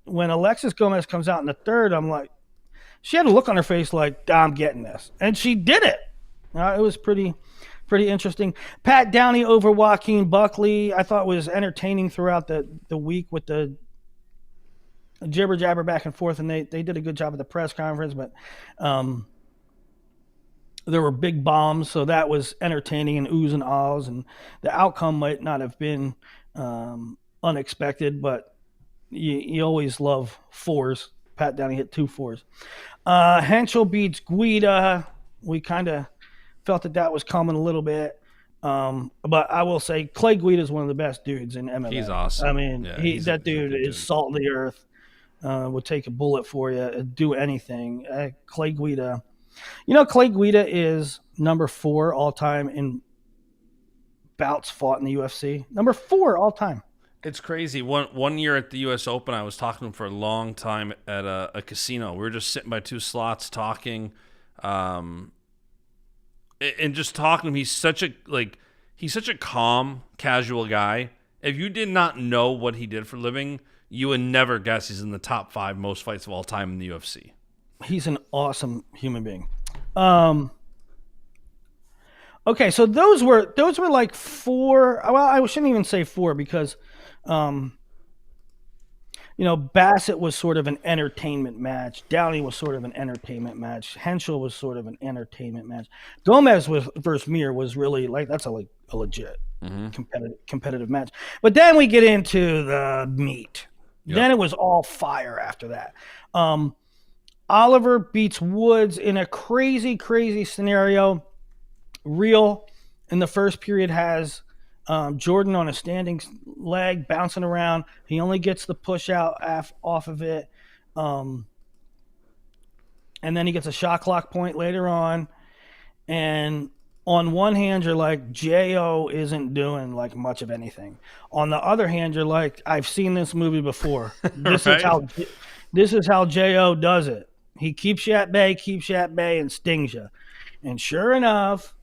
when Alexis Gomez comes out in the third. I'm like, she had a look on her face like, I'm getting this. And she did it. It was pretty interesting. Pat Downey over Joaquin Buckley, I thought was entertaining throughout the week with the jibber jabber back and forth, and they did a good job at the press conference, but there were big bombs, so that was entertaining and oohs and ahs, and the outcome might not have been unexpected, but you always love fours. Pat Downey hit 2 fours. Henschel beats Guida. We kind of felt that was coming a little bit. But I will say Clay Guida is one of the best dudes in MMA. He's awesome. I mean, Yeah, that dude is salt of the earth. Would take a bullet for you, do anything. Clay Guida. Clay Guida is number 4 all time in bouts fought in the UFC. Number 4 all time. It's crazy. One year at the U.S. Open, I was talking to him for a long time at a casino. We were just sitting by 2 slots talking, and just talking to him. He's such a calm, casual guy. If you did not know what he did for a living, you would never guess he's in the top 5 most fights of all time in the UFC. He's an awesome human being. Okay, so those were like 4. Well, I shouldn't even say 4 because, Bassett was sort of an entertainment match. Downey was sort of an entertainment match. Henschel was sort of an entertainment match. Gomez versus Mir was really that's a legit competitive match. But then we get into the meat. Yep. Then it was all fire after that. Oliver beats Woods in a crazy, crazy scenario. Real in the first period has Jordan on a standing leg bouncing around. He only gets the push out off of it. And then he gets a shot clock point later on. And on one hand, you're like, J.O. isn't doing much of anything. On the other hand, you're like, I've seen this movie before. This is how J.O. does it. He keeps you at bay, and stings you. And sure enough,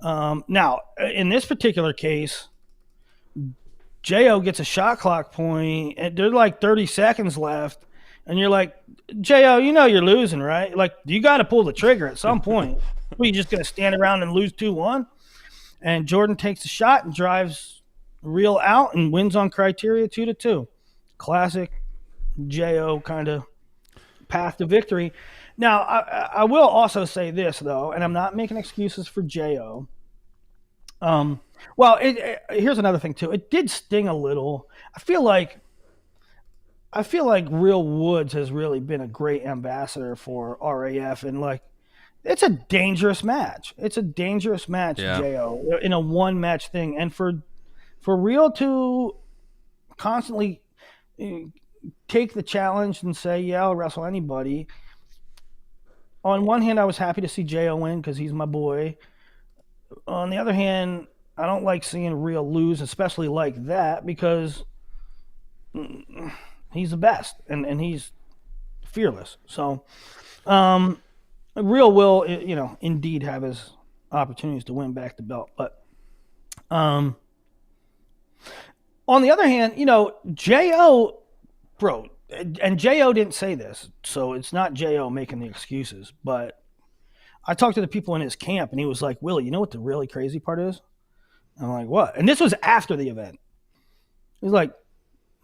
now, in this particular case, J.O. gets a shot clock point, and there's 30 seconds left, and you're like, J.O., you're losing, right? You got to pull the trigger at some point. Are you just going to stand around and lose 2-1? And Jordan takes the shot and drives Real out and wins on criteria 2-2. Classic J.O. kind of path to victory. Now, I will also say this, though, and I'm not making excuses for J.O. Here's another thing, too. It did sting a little. I feel like Real Woods has really been a great ambassador for RAF, and, it's a dangerous match. It's a dangerous match, yeah. J.O., in a one-match thing. And for Real to constantly take the challenge and say, yeah, I'll wrestle anybody. On one hand, I was happy to see J.O. win because he's my boy. On the other hand, I don't like seeing Real lose, especially like that, because he's the best and he's fearless. So, Real will, indeed have his opportunities to win back the belt. But on the other hand, J.O., bro, and J.O. didn't say this, so it's not J.O. making the excuses, but I talked to the people in his camp, and he was like, Willie, you know what the really crazy part is? I'm like, what? And this was after the event. He's like,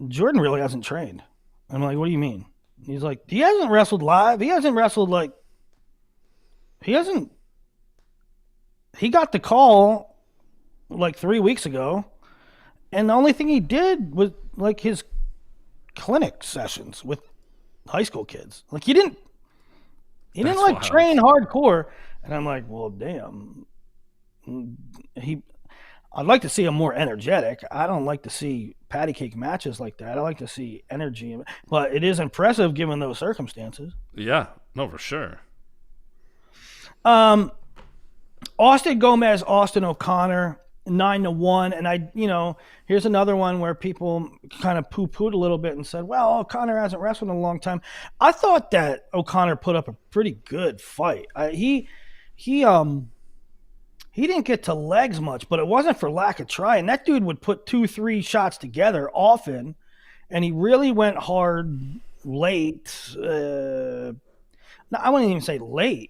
Jordan really hasn't trained. I'm like, what do you mean? He's like, he hasn't wrestled live. He hasn't wrestled he got the call 3 weeks ago, and the only thing he did was his clinic sessions with high school kids. He didn't train hardcore. And I'm like, well, damn. I'd like to see him more energetic. I don't like to see patty cake matches like that. I like to see energy, but it is impressive given those circumstances. Yeah, no, for sure. Austin Gomez, Austin O'Connor, 9-1. And here's another one where people kind of poo-pooed a little bit and said, well, O'Connor hasn't wrestled in a long time. I thought that O'Connor put up a pretty good fight. He didn't get to legs much, but it wasn't for lack of trying. That dude would put 2-3 shots together often, and he really went hard late. I wouldn't even say late.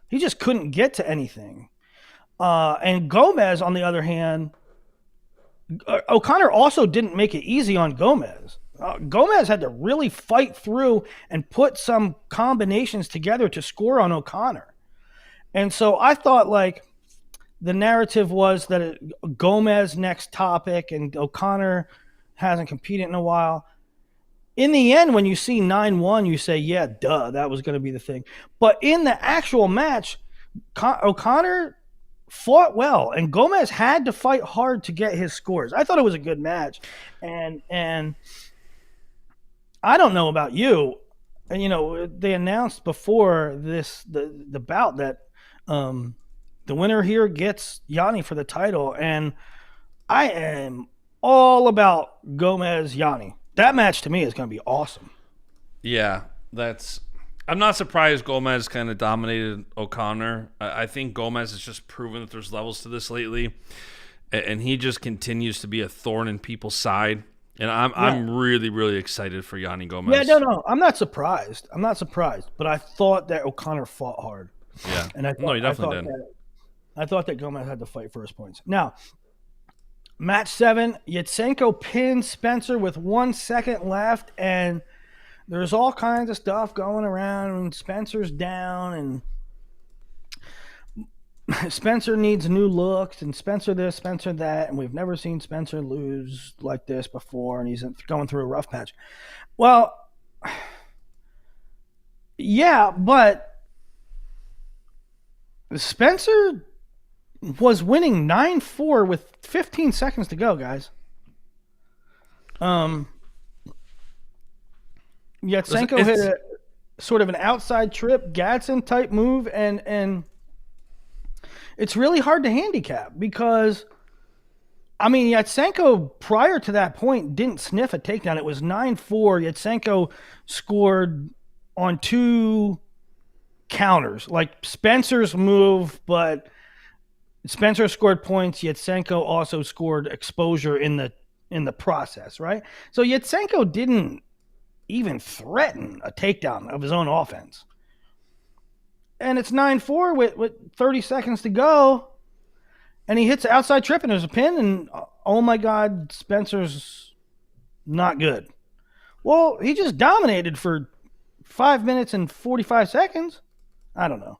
He just couldn't get to anything. And Gomez, on the other hand, O'Connor also didn't make it easy on Gomez. Gomez had to really fight through and put some combinations together to score on O'Connor. And so I thought like the narrative was that Gomez next topic and O'Connor hasn't competed in a while. In the end, when you see 9-1, you say, yeah, duh, that was going to be the thing. But in the actual match, O'Connor fought well, and Gomez had to fight hard to get his scores. I thought it was a good match. And I don't know about you. And, you know, they announced before this the bout that the winner here gets Yanni for the title, and I am all about Gomez Yanni. That match to me is going to be awesome. Yeah, I'm not surprised Gomez kind of dominated O'Connor. I think Gomez has just proven that there's levels to this lately, and he just continues to be a thorn in people's side. And I'm really, really excited for Yanni Gomez. Yeah, no, I'm not surprised. But I thought that O'Connor fought hard. Yeah, and he definitely did. I thought that Gomez had to fight first points. Now, match 7, Yatsenko pins Spencer with 1 second left, and there's all kinds of stuff going around, and Spencer's down, and Spencer needs new looks, and Spencer this, Spencer that, and we've never seen Spencer lose like this before, and he's going through a rough patch. Well, yeah, but Spencer was winning 9-4 with 15 seconds to go, guys. Yatsenko hit a sort of an outside trip, Gadsden type move, and it's really hard to handicap because, I mean, Yatsenko prior to that point didn't sniff a takedown. It was 9-4. Yatsenko scored on 2 counters, like Spencer's move, but Spencer scored points. Yatsenko also scored exposure in the process, right? So Yatsenko didn't even threaten a takedown of his own offense. And it's 9-4 with 30 seconds to go, and he hits the outside trip, and there's a pin, and oh my God, Spencer's not good. Well, he just dominated for 5 minutes and 45 seconds. I don't know.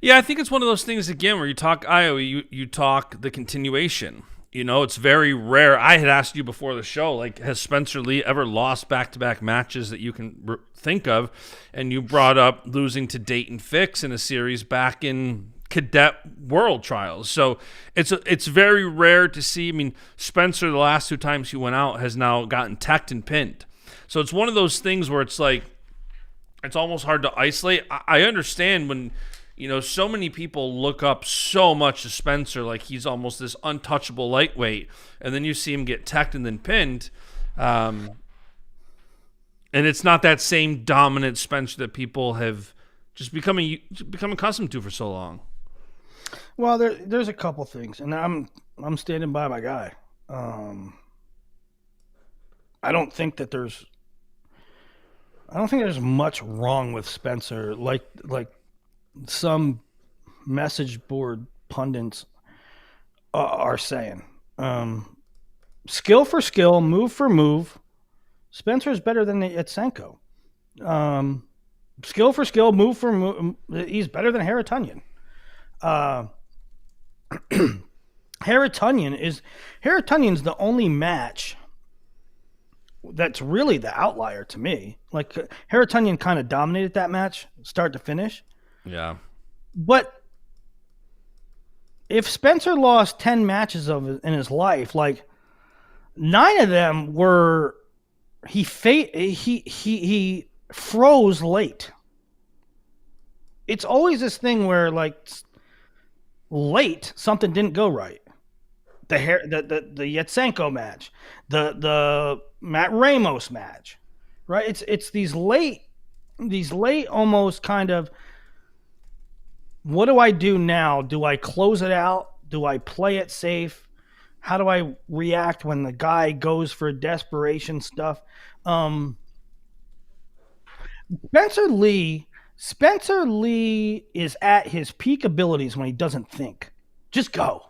Yeah, I think it's one of those things, again, where you talk Iowa, you talk the continuation. You know, it's very rare. I had asked you before the show, like, has Spencer Lee ever lost back-to-back matches that you can think of? And you brought up losing to Dayton Fix in a series back in cadet world trials. So it's very rare to see. I mean, Spencer, the last 2 times he went out, has now gotten teched and pinned. So it's one of those things where it's like, it's almost hard to isolate. I understand when, you know, so many people look up so much to Spencer, like he's almost this untouchable lightweight, and then you see him get teched and then pinned, and it's not that same dominant Spencer that people have just become accustomed to for so long. Well, there's a couple things, and I'm standing by my guy. I don't think there's much wrong with Spencer, like some message board pundits are saying. Skill for skill, move for move, Spencer's better than Yatsenko. Skill for skill, move for move, he's better than Haratunyan. Haratunyan's the only match that's really the outlier to me. Like, Haratunyan kind of dominated that match, start to finish. Yeah. But if Spencer lost 10 matches in his life, like 9 of them were he froze late. It's always this thing where, like, late something didn't go right. The Yatsenko match, the Matt Ramos match, right? It's these late almost kind of, what do I do now? Do I close it out? Do I play it safe? How do I react when the guy goes for desperation stuff? Spencer Lee is at his peak abilities when he doesn't think. Just go.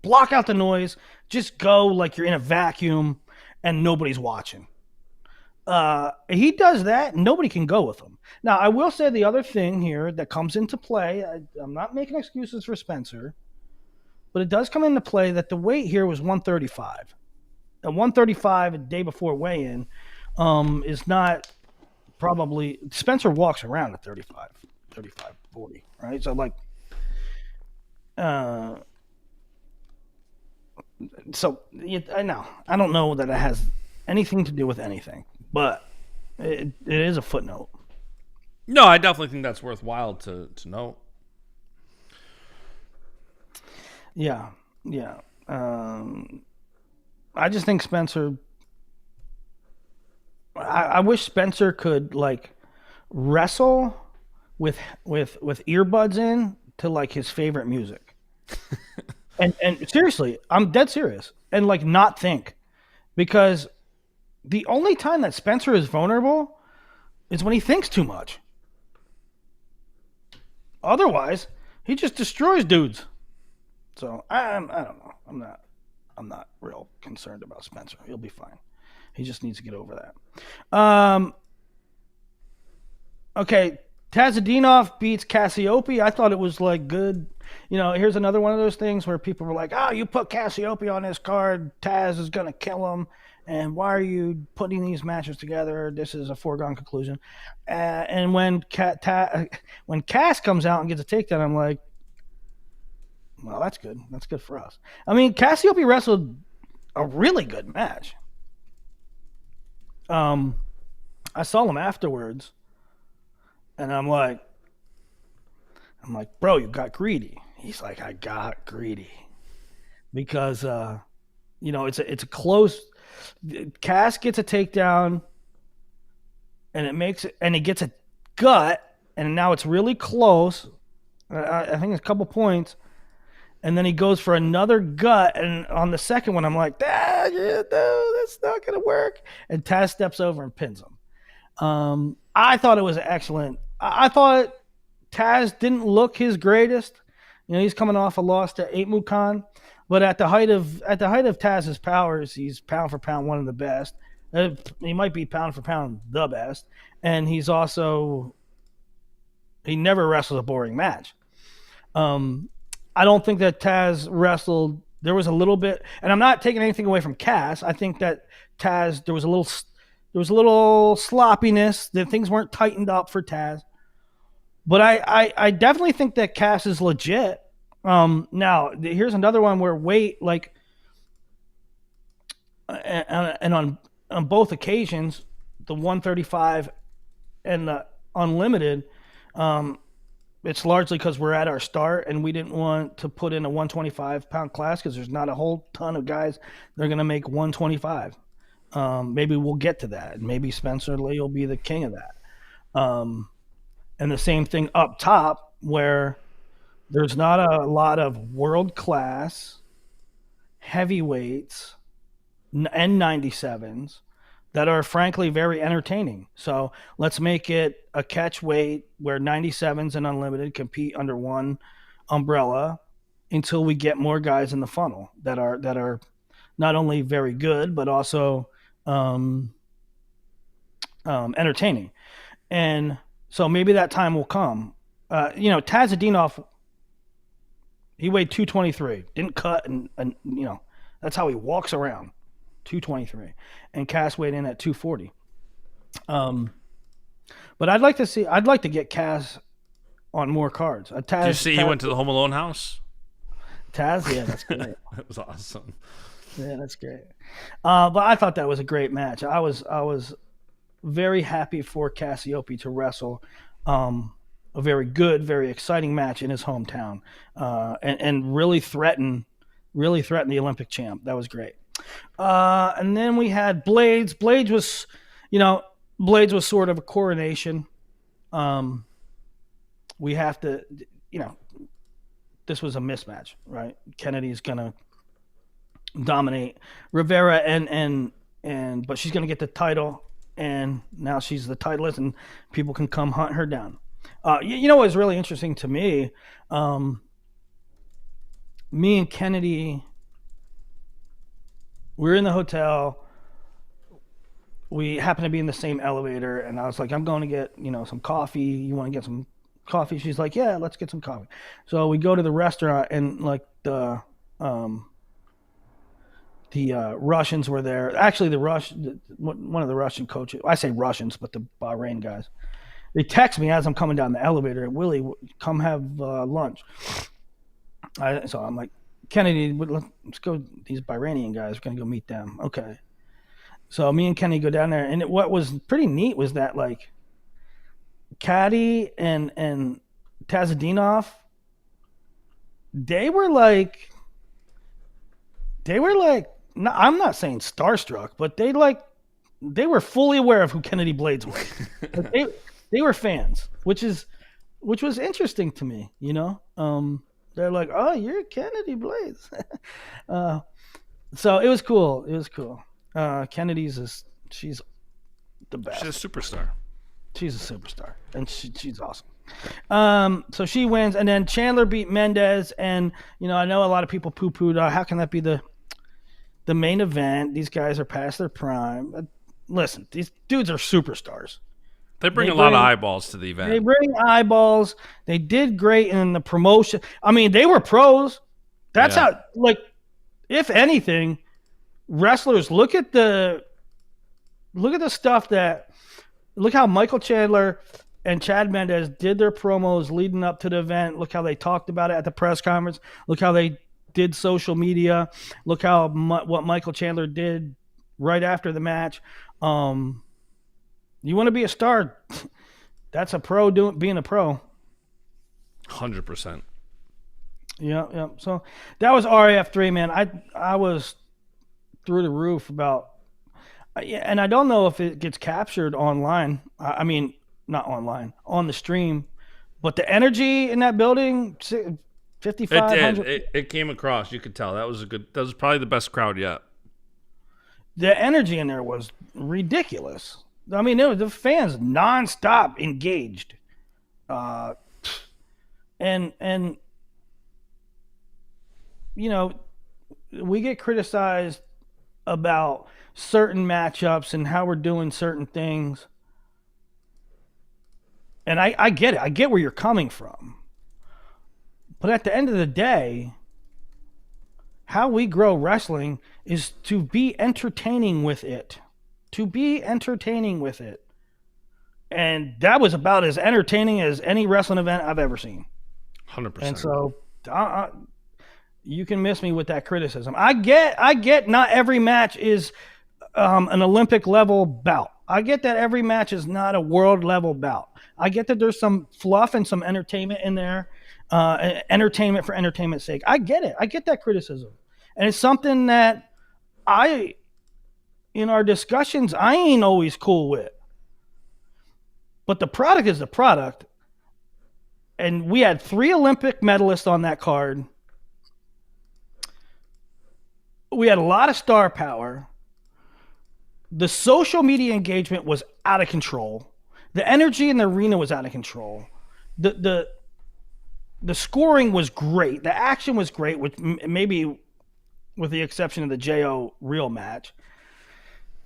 Block out the noise. Just go like you're in a vacuum, and nobody's watching. He does that, and nobody can go with him. Now, I will say the other thing here that comes into play, I'm not making excuses for Spencer, but it does come into play that the weight here was 135. At 135 a day before weigh-in is not probably – Spencer walks around at 35, 40, right? So, like I don't know that it has anything to do with anything, but it is a footnote. No, I definitely think that's worthwhile to note. Yeah. I just think Spencer. I wish Spencer could like wrestle with earbuds in to like his favorite music, and seriously, I'm dead serious, and like not think, because the only time that Spencer is vulnerable is when he thinks too much. Otherwise, he just destroys dudes. So I don't know. I'm not real concerned about Spencer. He'll be fine. He just needs to get over that. Okay, Tazadinov beats Cassiope. I thought it was like good. You know, here's another one of those things where people were like, "Oh, you put Cassiope on this card, Taz is gonna kill him, and why are you putting these matches together? This is a foregone conclusion." And when Cass comes out and gets a takedown, I'm like, well, that's good. That's good for us. I mean, Cassiope wrestled a really good match. I saw him afterwards, and I'm like, bro, you got greedy. He's like, I got greedy because it's a close. Cass gets a takedown, and he gets a gut, and now it's really close. I think it's a couple points. And then he goes for another gut, and on the second one, I'm like, no, that's not going to work. And Taz steps over and pins him. I thought it was excellent. I thought Taz didn't look his greatest. You know, he's coming off a loss to Eight Khan, but at the height of Taz's powers, he's pound for pound one of the best. He might be pound for pound the best, and he never wrestles a boring match. I don't think that Taz wrestled. There was a little bit, and I'm not taking anything away from Cass. I think that Taz, there was a little sloppiness. That things weren't tightened up for Taz. But I definitely think that Cass is legit. Now here's another one where weight, like, and on both occasions, the 135 and the unlimited. It's largely because we're at our start and we didn't want to put in a 125-pound class because there's not a whole ton of guys that are going to make 125. Maybe we'll get to that. Maybe Spencer Lee will be the king of that. And the same thing up top where there's not a lot of world-class heavyweights and 97s that are frankly very entertaining. So let's make it a catch weight where 97s and unlimited compete under one umbrella until we get more guys in the funnel that are not only very good but also entertaining. And so maybe that time will come. Tazadinov, he weighed 223, didn't cut, and that's how he walks around. 223, and Cass weighed in at 240. But I'd like to get Cass on more cards. Did you see he went to the Home Alone house? Taz, yeah, that's great. That was awesome. Yeah, that's great. But I thought that was a great match. I was very happy for Cassiope to wrestle a very good, very exciting match in his hometown, and really threaten the Olympic champ. That was great. And then we had Blades. Blades was sort of a coronation. We have to, this was a mismatch, right? Kennedy's gonna dominate Rivera but she's gonna get the title, and now she's the titleist, and people can come hunt her down. What was really interesting to me? Me and Kennedy. We're in the hotel. we happened to be in the same elevator, and I was like, I'm going to get, some coffee. You want to get some coffee? She's like, yeah, let's get some coffee. So we go to the restaurant, and like um, the Russians were there. Actually, one of the Russian coaches. I say Russians, but the Bahrain guys. They text me as I'm coming down the elevator. Willie, come have lunch. So I'm like, Kennedy, let's go. These Bahrainian guys, we're gonna go meet them. Okay. So me and Kenny go down there, and what was pretty neat was that like Caddy and Tazadinov, they were like, no, I'm not saying starstruck, but they were fully aware of who Kennedy Blades was. Like, they were fans, which was interesting to me. They're like, oh, you're Kennedy Blades. So it was cool. It was cool. She's the best. She's a superstar. She's a superstar, and she's awesome. So she wins, and then Chandler beat Mendes, and I know a lot of people poo-pooed. How can that be the main event? These guys are past their prime. Listen, these dudes are superstars. They bring a lot of eyeballs to the event. They bring eyeballs. They did great in the promotion. I mean, they were pros. That's how. Like, if anything, wrestlers look at the stuff that. Look how Michael Chandler and Chad Mendes did their promos leading up to the event. Look how they talked about it at the press conference. Look how they did social media. Look how what Michael Chandler did right after the match. You want to be a star? That's a pro being a pro. 100%. Yeah. So that was RAF 3, man. I was through the roof about. And I don't know if it gets captured online. I mean, not online, on the stream. But the energy in that building, 5,500. It came across. You could tell. That was probably the best crowd yet. The energy in there was ridiculous. I mean, the fans nonstop engaged. And we get criticized about certain matchups and how we're doing certain things. And I get it. I get where you're coming from. But at the end of the day, how we grow wrestling is to be entertaining with it. And that was about as entertaining as any wrestling event I've ever seen. 100%. And so you can miss me with that criticism. I get not every match is an Olympic level bout. I get that every match is not a world level bout. I get that there's some fluff and some entertainment in there, entertainment for entertainment's sake. I get it. I get that criticism. And it's something that in our discussions, I ain't always cool with. But the product is the product. And we had 3 Olympic medalists on that card. We had a lot of star power. The social media engagement was out of control. The energy in the arena was out of control. The scoring was great. The action was great, which maybe with the exception of the JO real match.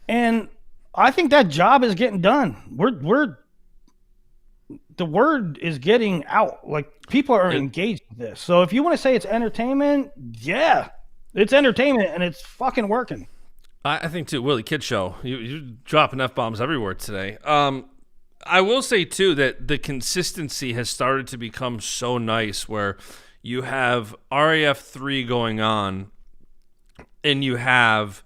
And I think that job is getting done. The word is getting out. Like, people are engaged with this. So if you want to say it's entertainment, yeah, it's entertainment, and it's fucking working. I think too, Willie, kid show. You're dropping F-bombs everywhere today. I will say too that the consistency has started to become so nice where you have RAF 3 going on and you have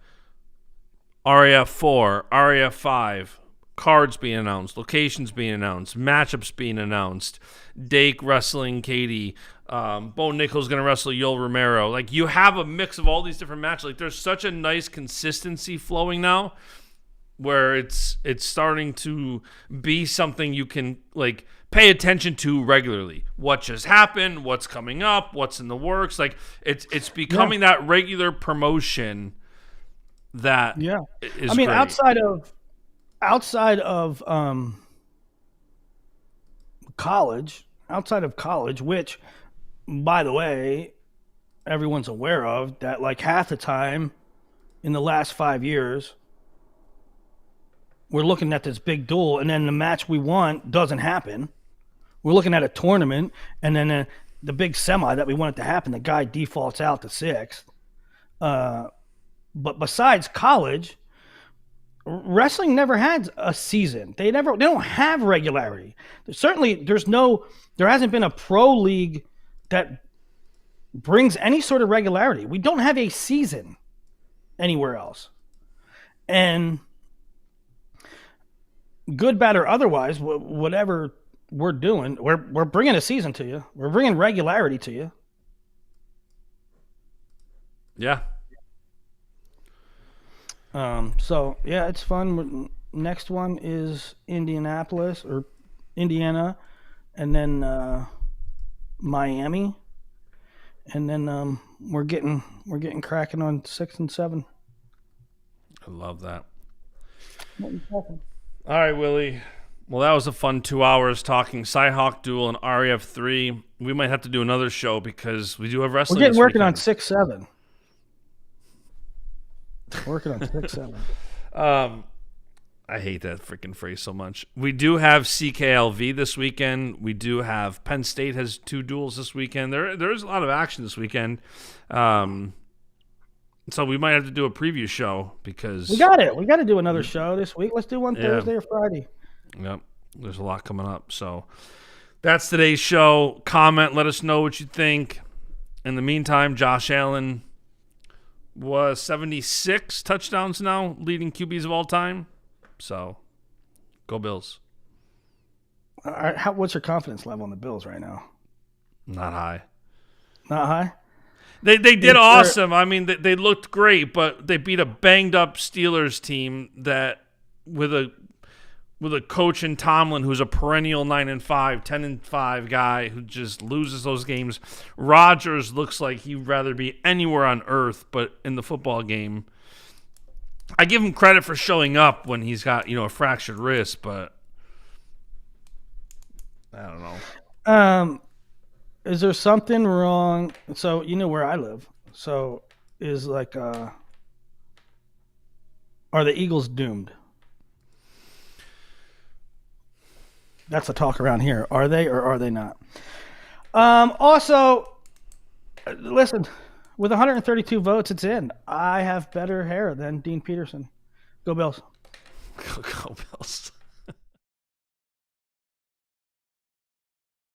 RAF 4, RAF 5, cards being announced, locations being announced, matchups being announced, Dake wrestling Katie, Bo Nickel's going to wrestle Yoel Romero. Like, you have a mix of all these different matches. Like, there's such a nice consistency flowing now where it's starting to be something you can, like, pay attention to regularly. What just happened, what's coming up, what's in the works. Like, it's becoming that regular promotion that is I mean, great. outside of college, which, by the way, everyone's aware of, that like half the time in the last 5 years, we're looking at this big duel, and then the match we want doesn't happen. We're looking at a tournament, and then the big semi that we want it to happen, the guy defaults out to 6th. But besides college, wrestling never had a season. They don't have regularity. There hasn't been a pro league that brings any sort of regularity. We don't have a season anywhere else. And good, bad, or otherwise, whatever we're doing, we're bringing a season to you. We're bringing regularity to you. Yeah. So yeah, it's fun. Next one is Indianapolis or Indiana, and then Miami, and then we're getting cracking on 6 and 7. I love that. What are you talking? All right, Willie. Well, that was a fun 2 hours talking CyHawk Dual and RAF 3. We might have to do another show because we do have wrestling. We're working on 6-7. Working on 6-7. I hate that freaking phrase so much. We do have CKLV this weekend. We do have Penn State has 2 duels this weekend. There is a lot of action this weekend. So we might have to do a preview show because we got it. We got to do another show this week. Let's do one Thursday or Friday. Yep. There's a lot coming up. So that's today's show. Comment. Let us know what you think. In the meantime, Josh Allen was 76 touchdowns now, leading QBs of all time. So go Bills. What's your confidence level on the Bills right now? Not high. Not high? They did awesome. I mean, they looked great, but they beat a banged-up Steelers team that with a coach in Tomlin who's a perennial 9-5, 10-5 guy who just loses those games. Rodgers looks like he'd rather be anywhere on earth, but in the football game, I give him credit for showing up when he's got a fractured wrist, but I don't know. Is there something wrong? So you know where I live. So is like, are the Eagles doomed? That's the talk around here. Are they or are they not? Also, listen, with 132 votes, it's in. I have better hair than Dean Peterson. Go Bills. Go Bills.